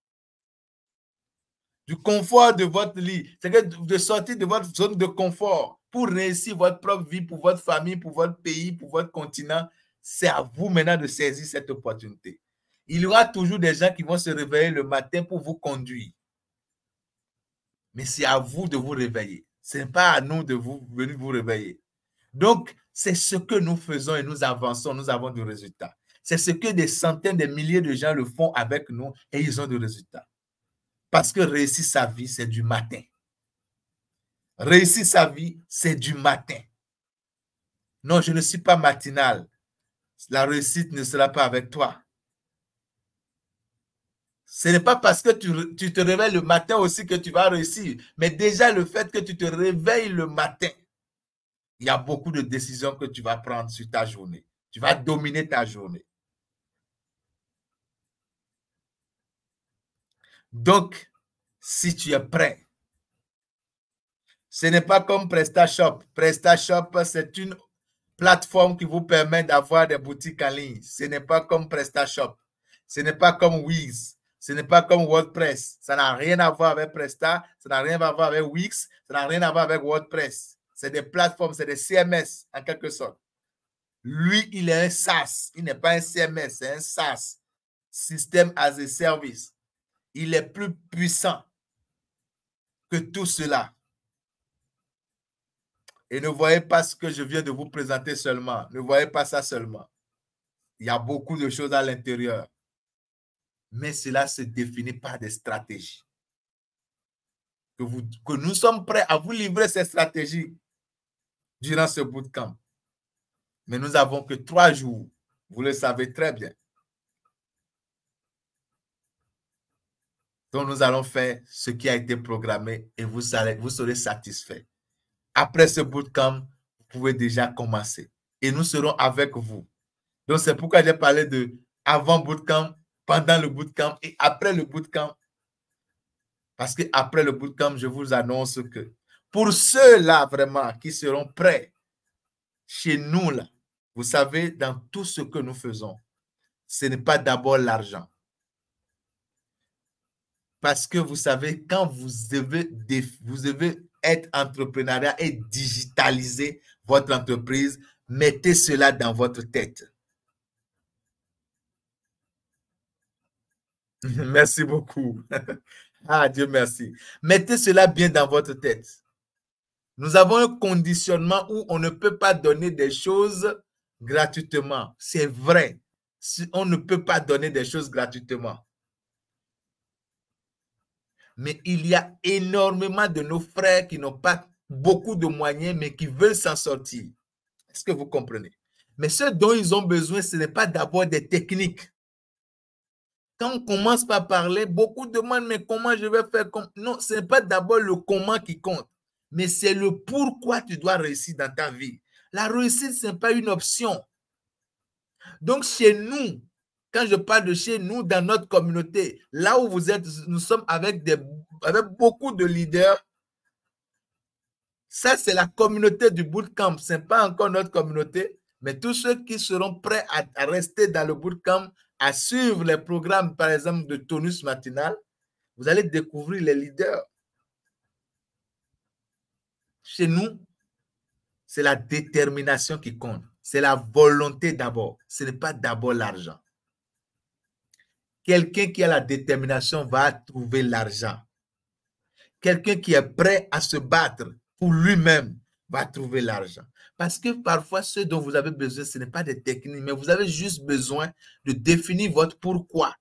du confort de votre lit, c'est-à-dire de sortir de votre zone de confort pour réussir votre propre vie, pour votre famille, pour votre pays, pour votre continent. C'est à vous maintenant de saisir cette opportunité. Il y aura toujours des gens qui vont se réveiller le matin pour vous conduire. Mais c'est à vous de vous réveiller. Ce n'est pas à nous de venir vous réveiller. Donc, c'est ce que nous faisons et nous avançons, nous avons du résultat. C'est ce que des centaines de milliers de gens le font avec nous et ils ont du résultat. Parce que réussir sa vie, c'est du matin. Réussir sa vie, c'est du matin. Non, je ne suis pas matinal. La réussite ne sera pas avec toi. Ce n'est pas parce que tu te réveilles le matin aussi que tu vas réussir. Mais déjà, le fait que tu te réveilles le matin, il y a beaucoup de décisions que tu vas prendre sur ta journée. Tu vas dominer ta journée. Donc, si tu es prêt, ce n'est pas comme PrestaShop. PrestaShop, c'est une plateforme qui vous permet d'avoir des boutiques en ligne. Ce n'est pas comme PrestaShop. Ce n'est pas comme Wix. Ce n'est pas comme WordPress. Ça n'a rien à voir avec Presta. Ça n'a rien à voir avec Wix. Ça n'a rien à voir avec WordPress. C'est des plateformes, c'est des CMS en quelque sorte. Lui, il est un SaaS. Il n'est pas un CMS, c'est un SaaS. System as a Service. Il est plus puissant que tout cela. Et ne voyez pas ce que je viens de vous présenter seulement. Ne voyez pas ça seulement. Il y a beaucoup de choses à l'intérieur. Mais cela se définit par des stratégies. Que nous sommes prêts à vous livrer ces stratégies durant ce bootcamp. Mais nous n'avons que 3 jours. Vous le savez très bien. Donc, nous allons faire ce qui a été programmé et vous serez satisfaits. Après ce bootcamp, vous pouvez déjà commencer. Et nous serons avec vous. Donc, c'est pourquoi j'ai parlé de avant bootcamp, pendant le bootcamp et après le bootcamp. Parce qu'après le bootcamp, je vous annonce que pour ceux-là vraiment qui seront prêts chez nous, là, vous savez, dans tout ce que nous faisons, ce n'est pas d'abord l'argent. Parce que vous savez, quand vous devez être entrepreneuriat et digitaliser votre entreprise, mettez cela dans votre tête. Merci beaucoup. Ah, Dieu merci. Mettez cela bien dans votre tête. Nous avons un conditionnement où on ne peut pas donner des choses gratuitement. C'est vrai. On ne peut pas donner des choses gratuitement. Mais il y a énormément de nos frères qui n'ont pas beaucoup de moyens, mais qui veulent s'en sortir. Est-ce que vous comprenez? Mais ce dont ils ont besoin, ce n'est pas d'abord des techniques. Quand on commence par parler, beaucoup demandent, mais comment je vais faire? Non, ce n'est pas d'abord le comment qui compte, mais c'est le pourquoi tu dois réussir dans ta vie. La réussite, ce n'est pas une option. Donc, chez nous, quand je parle de chez nous, dans notre communauté, là où vous êtes, nous sommes avec beaucoup de leaders. Ça, c'est la communauté du bootcamp. Ce n'est pas encore notre communauté, mais tous ceux qui seront prêts à rester dans le bootcamp, à suivre les programmes, par exemple, de tonus matinal, vous allez découvrir les leaders. Chez nous, c'est la détermination qui compte. C'est la volonté d'abord. Ce n'est pas d'abord l'argent. Quelqu'un qui a la détermination va trouver l'argent. Quelqu'un qui est prêt à se battre pour lui-même va trouver l'argent. Parce que parfois, ce dont vous avez besoin, ce n'est pas des techniques, mais vous avez juste besoin de définir votre pourquoi.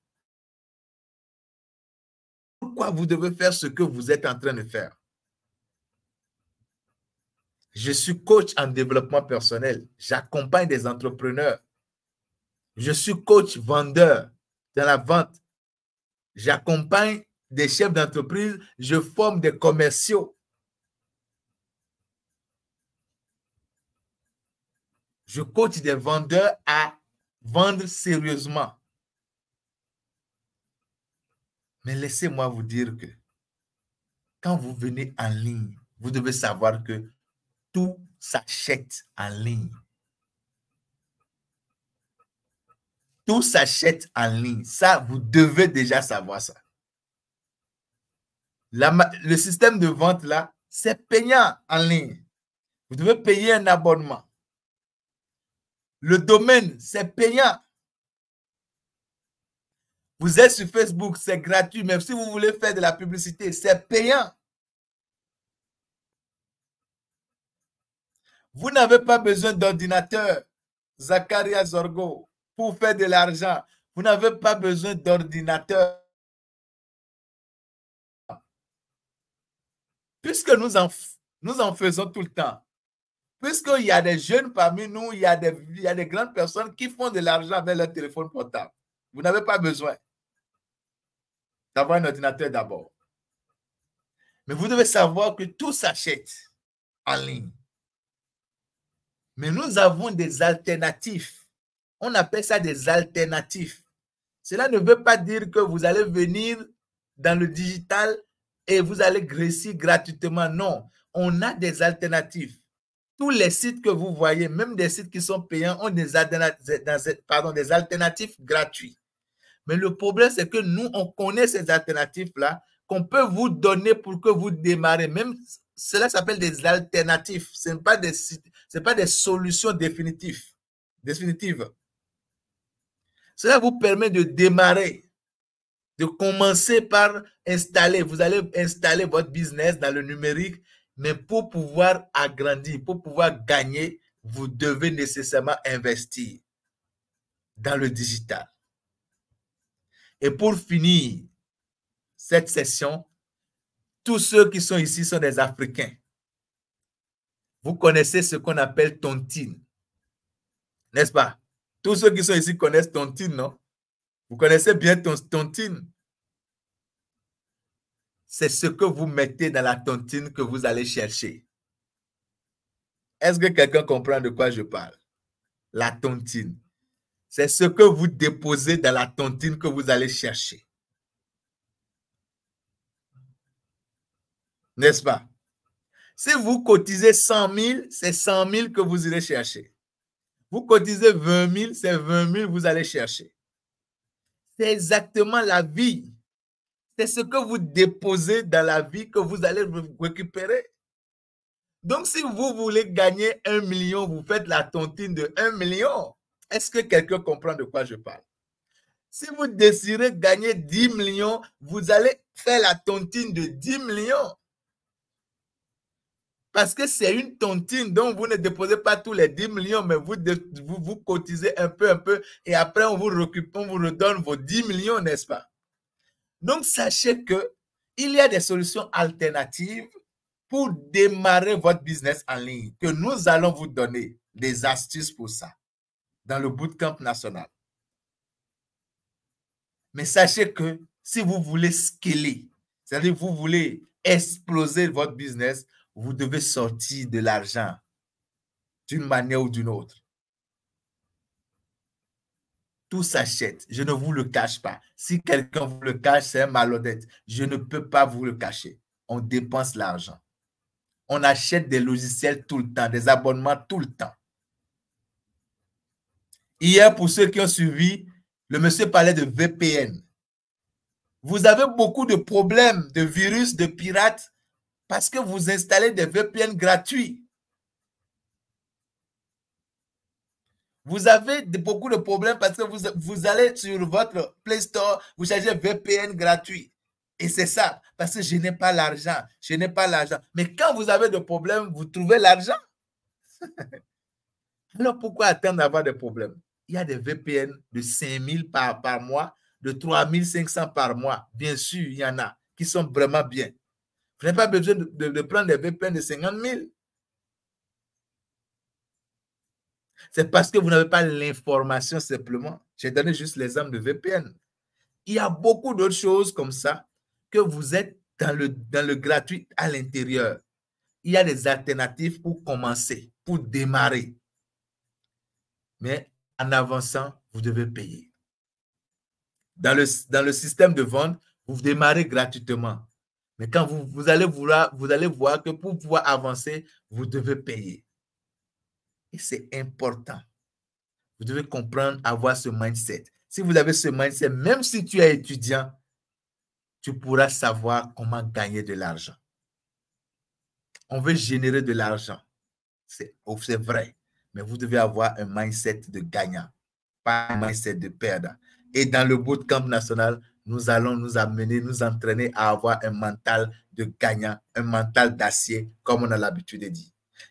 Pourquoi vous devez faire ce que vous êtes en train de faire? Je suis coach en développement personnel. J'accompagne des entrepreneurs. Je suis coach vendeur dans la vente. J'accompagne des chefs d'entreprise. Je forme des commerciaux. Je coach des vendeurs à vendre sérieusement. Mais laissez-moi vous dire que quand vous venez en ligne, vous devez savoir que tout s'achète en ligne. Tout s'achète en ligne. Ça, vous devez déjà savoir ça. Le système de vente, là, c'est payant en ligne. Vous devez payer un abonnement. Le domaine, c'est payant. Vous êtes sur Facebook, c'est gratuit. Même si vous voulez faire de la publicité, c'est payant. Vous n'avez pas besoin d'ordinateur, Zakaria Zorgo, pour faire de l'argent. Vous n'avez pas besoin d'ordinateur. Puisque nous en faisons tout le temps. Puisqu'il y a des jeunes parmi nous, il y a des grandes personnes qui font de l'argent avec leur téléphone portable. Vous n'avez pas besoin d'avoir un ordinateur d'abord. Mais vous devez savoir que tout s'achète en ligne. Mais nous avons des alternatives. On appelle ça des alternatives. Cela ne veut pas dire que vous allez venir dans le digital et vous allez grossir gratuitement. Non, on a des alternatives. Tous les sites que vous voyez, même des sites qui sont payants, ont des alternatives gratuites. Mais le problème, c'est que nous, on connaît ces alternatives-là qu'on peut vous donner pour que vous démarrez. Même cela s'appelle des alternatives. Ce n'est pas des solutions définitives. Cela vous permet de démarrer, de commencer par installer. Vous allez installer votre business dans le numérique, mais pour pouvoir agrandir, pour pouvoir gagner, vous devez nécessairement investir dans le digital. Et pour finir cette session, tous ceux qui sont ici sont des Africains. Vous connaissez ce qu'on appelle tontine, n'est-ce pas? Tous ceux qui sont ici connaissent tontine, non? Vous connaissez bien tontine. C'est ce que vous mettez dans la tontine que vous allez chercher. Est-ce que quelqu'un comprend de quoi je parle? La tontine. C'est ce que vous déposez dans la tontine que vous allez chercher. N'est-ce pas? Si vous cotisez 100 000, c'est 100 000 que vous irez chercher. Vous cotisez 20 000, c'est 20 000 que vous allez chercher. C'est exactement la vie. C'est ce que vous déposez dans la vie que vous allez récupérer. Donc, si vous voulez gagner 1 million, vous faites la tontine de 1 million. Est-ce que quelqu'un comprend de quoi je parle? Si vous désirez gagner 10 millions, vous allez faire la tontine de 10 millions. Parce que c'est une tontine, donc vous ne déposez pas tous les 10 millions, mais vous cotisez un peu, et après on vous redonne vos 10 millions, n'est-ce pas? Donc, sachez qu'il y a des solutions alternatives pour démarrer votre business en ligne, que nous allons vous donner des astuces pour ça dans le Bootcamp national. Mais sachez que si vous voulez scaler, c'est-à-dire vous voulez exploser votre business, vous devez sortir de l'argent d'une manière ou d'une autre. Tout s'achète. Je ne vous le cache pas. Si quelqu'un vous le cache, c'est un malhonnête. Je ne peux pas vous le cacher. On dépense l'argent. On achète des logiciels tout le temps, des abonnements tout le temps. Hier, pour ceux qui ont suivi, le monsieur parlait de VPN. Vous avez beaucoup de problèmes de virus, de pirates, parce que vous installez des VPN gratuits. Vous avez beaucoup de problèmes parce que vous allez sur votre Play Store, vous cherchez VPN gratuit. Et c'est ça, parce que je n'ai pas l'argent. Je n'ai pas l'argent. Mais quand vous avez des problèmes, vous trouvez l'argent. Alors pourquoi attendre d'avoir des problèmes? Il y a des VPN de 5 000 par mois, de 3 500 par mois. Bien sûr, il y en a qui sont vraiment bien. Vous n'avez pas besoin de prendre des VPN de 50 000. C'est parce que vous n'avez pas l'information simplement. J'ai donné juste l'exemple de VPN. Il y a beaucoup d'autres choses comme ça que vous êtes dans le gratuit à l'intérieur. Il y a des alternatives pour commencer, pour démarrer. Mais en avançant, vous devez payer. Dans le système de vente, vous démarrez gratuitement. Mais quand vous allez voir que pour pouvoir avancer, vous devez payer. Et c'est important. Vous devez comprendre, avoir ce mindset. Si vous avez ce mindset, même si tu es étudiant, tu pourras savoir comment gagner de l'argent. On veut générer de l'argent. C'est vrai. Mais vous devez avoir un mindset de gagnant, pas un mindset de perdant. Et dans le bootcamp national, nous allons nous amener, nous entraîner à avoir un mental de gagnant, un mental d'acier, comme on a l'habitude de dire.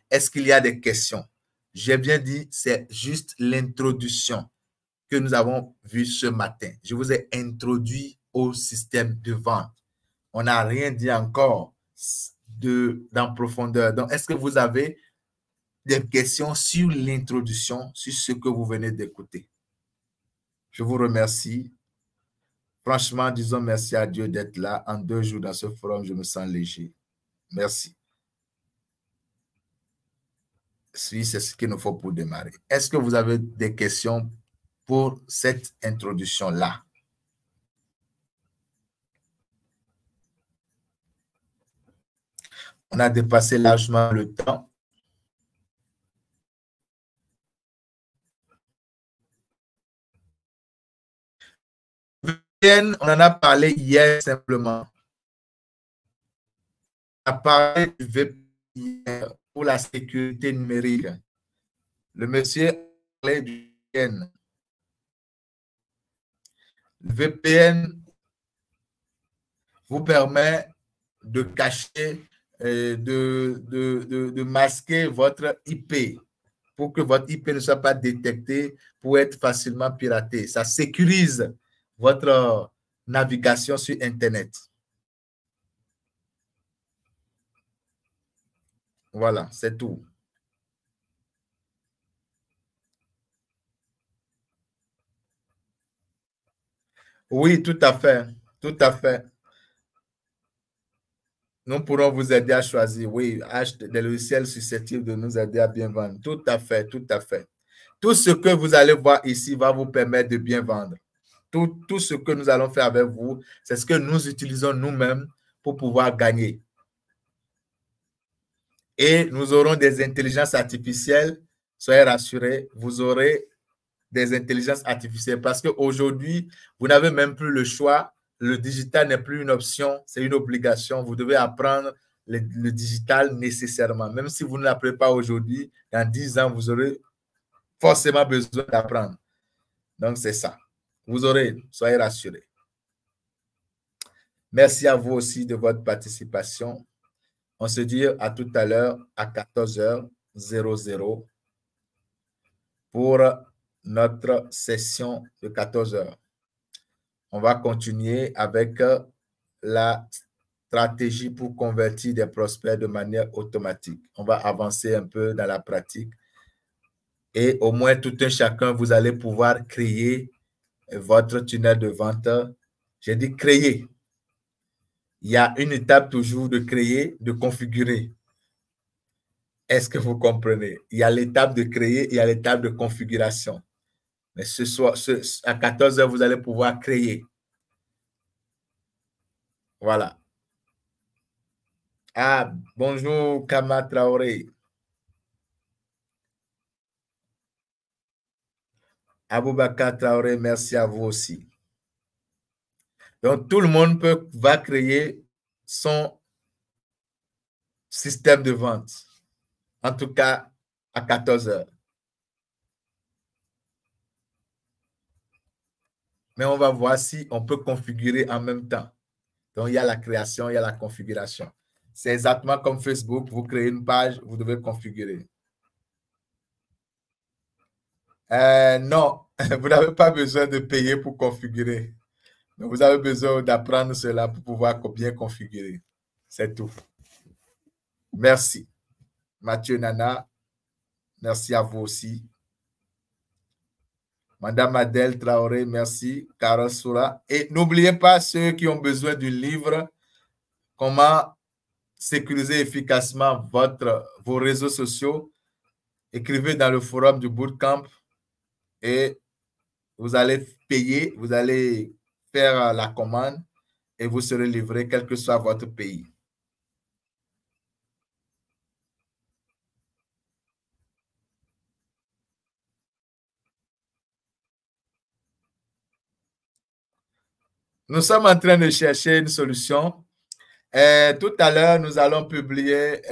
Est-ce qu'il y a des questions? J'ai bien dit, c'est juste l'introduction que nous avons vue ce matin. Je vous ai introduit au système de vente. On n'a rien dit encore dans profondeur. Donc, est-ce que vous avez des questions sur l'introduction, sur ce que vous venez d'écouter? Je vous remercie. Franchement, disons merci à Dieu d'être là. En 2 jours dans ce forum, je me sens léger. Merci. Si c'est ce qu'il nous faut pour démarrer. Est-ce que vous avez des questions pour cette introduction-là? On a dépassé largement le temps. On en a parlé hier simplement. On a parlé du VPN pour la sécurité numérique. Le monsieur a parlé du VPN. Le VPN vous permet de cacher, de masquer votre IP pour que votre IP ne soit pas détecté pour être facilement piraté. Ça sécurise votre navigation sur Internet. Voilà, c'est tout. Oui, tout à fait. Tout à fait. Nous pourrons vous aider à choisir. Oui, acheter des logiciels susceptibles de nous aider à bien vendre. Tout à fait, tout à fait. Tout ce que vous allez voir ici va vous permettre de bien vendre. Tout ce que nous allons faire avec vous, c'est ce que nous utilisons nous-mêmes pour pouvoir gagner. Et nous aurons des intelligences artificielles. Soyez rassurés, vous aurez des intelligences artificielles parce qu'aujourd'hui, vous n'avez même plus le choix. Le digital n'est plus une option, c'est une obligation. Vous devez apprendre le digital nécessairement. Même si vous ne l'apprenez pas aujourd'hui, dans 10 ans, vous aurez forcément besoin d'apprendre. Donc, c'est ça. Vous aurez, soyez rassurés. Merci à vous aussi de votre participation. On se dit à tout à l'heure à 14h00 pour notre session de 14h. On va continuer avec la stratégie pour convertir des prospects de manière automatique. On va avancer un peu dans la pratique et au moins tout un chacun, vous allez pouvoir créer votre tunnel de vente. J'ai dit créer. Il y a une étape toujours de créer, de configurer. Est-ce que vous comprenez? Il y a l'étape de créer, il y a l'étape de configuration. Mais ce soir, à 14 heures, vous allez pouvoir créer. Voilà. Ah, bonjour, Kama Traoré. Aboubakar Traoré, merci à vous aussi. Donc, tout le monde va créer son système de vente. En tout cas, à 14 heures. Mais on va voir si on peut configurer en même temps. Donc, il y a la création, il y a la configuration. C'est exactement comme Facebook. Vous créez une page, vous devez configurer. Non, vous n'avez pas besoin de payer pour configurer. Mais vous avez besoin d'apprendre cela pour pouvoir bien configurer. C'est tout. Merci. Mathieu Nana, merci à vous aussi. Madame Adèle Traoré, merci. Carole Soura. Et n'oubliez pas ceux qui ont besoin du livre, comment sécuriser efficacement vos réseaux sociaux. Écrivez dans le forum du bootcamp et vous allez payer, vous allez faire la commande et vous serez livré quel que soit votre pays. Nous sommes en train de chercher une solution. Tout à l'heure, nous allons publier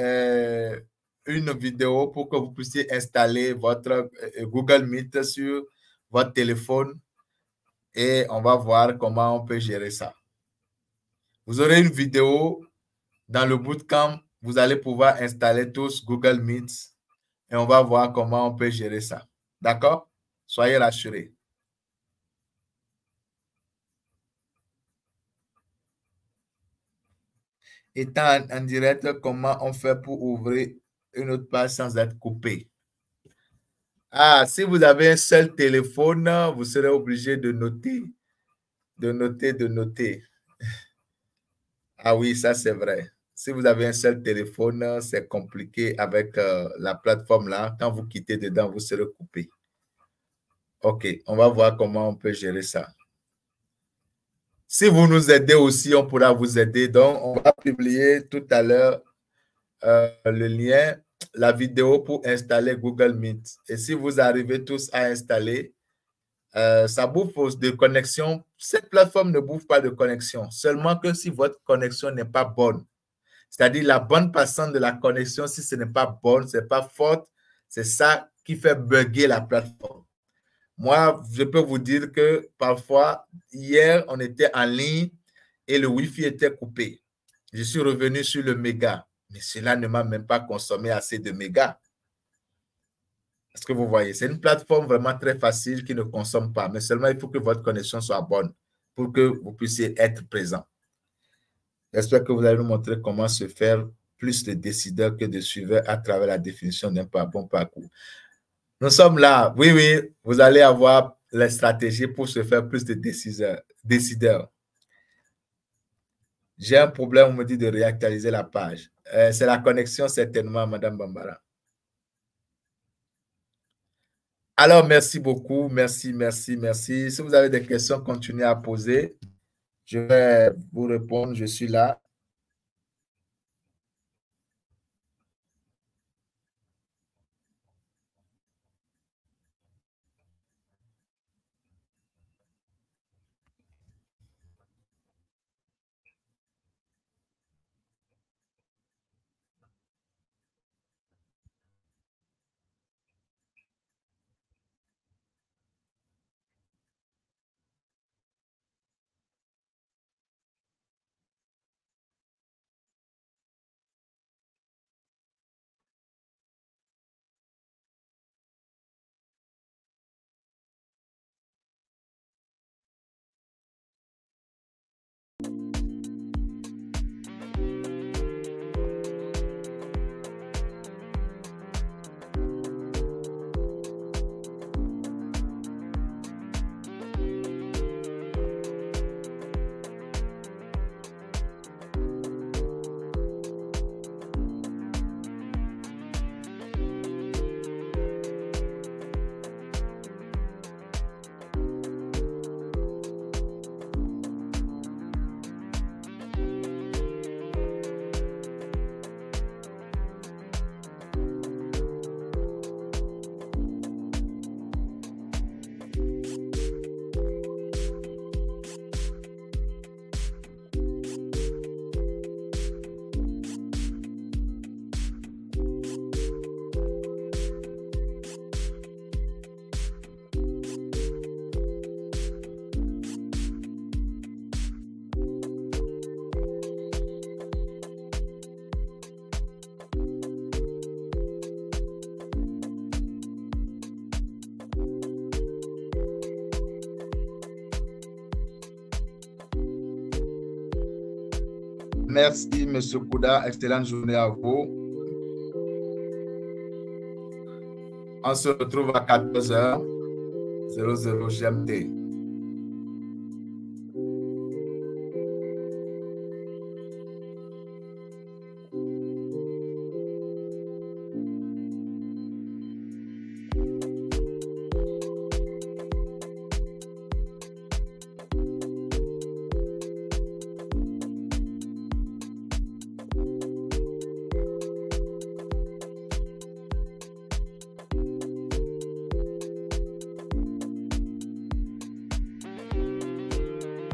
une vidéo pour que vous puissiez installer votre Google Meet sur votre téléphone et on va voir comment on peut gérer ça. Vous aurez une vidéo dans le bootcamp. Vous allez pouvoir installer tous Google Meet et on va voir comment on peut gérer ça. D'accord? Soyez rassurés. Étant en direct, comment on fait pour ouvrir une autre page sans être coupé? Ah, si vous avez un seul téléphone, vous serez obligé de noter, de noter, de noter. Ah oui, ça c'est vrai. Si vous avez un seul téléphone, c'est compliqué avec la plateforme là. Quand vous quittez dedans, vous serez coupé. OK, on va voir comment on peut gérer ça. Si vous nous aidez aussi, on pourra vous aider. Donc, on va publier tout à l'heure le lien, la vidéo pour installer Google Meet. Et si vous arrivez tous à installer, ça bouffe de connexion. Cette plateforme ne bouffe pas de connexion, seulement que si votre connexion n'est pas bonne. C'est-à-dire la bonne passante de la connexion, si ce n'est pas bonne, ce n'est pas forte, c'est ça qui fait bugger la plateforme. Moi, je peux vous dire que parfois, hier, on était en ligne et le Wi-Fi était coupé. Je suis revenu sur le méga, mais cela ne m'a même pas consommé assez de mégas. Est-ce que vous voyez? C'est une plateforme vraiment très facile qui ne consomme pas, mais seulement il faut que votre connexion soit bonne pour que vous puissiez être présent. J'espère que vous allez nous montrer comment se faire plus de décideurs que de suiveurs à travers la définition d'un bon parcours. Nous sommes là. Oui, oui, vous allez avoir les stratégies pour se faire plus de décideurs. J'ai un problème, on me dit de réactualiser la page. C'est la connexion, certainement, Madame Bambara. Alors, merci beaucoup. Merci, merci, merci. Si vous avez des questions, continuez à poser. Je vais vous répondre. Je suis là. Merci, M. Kouda. Excellente journée à vous. On se retrouve à 14h00 GMT.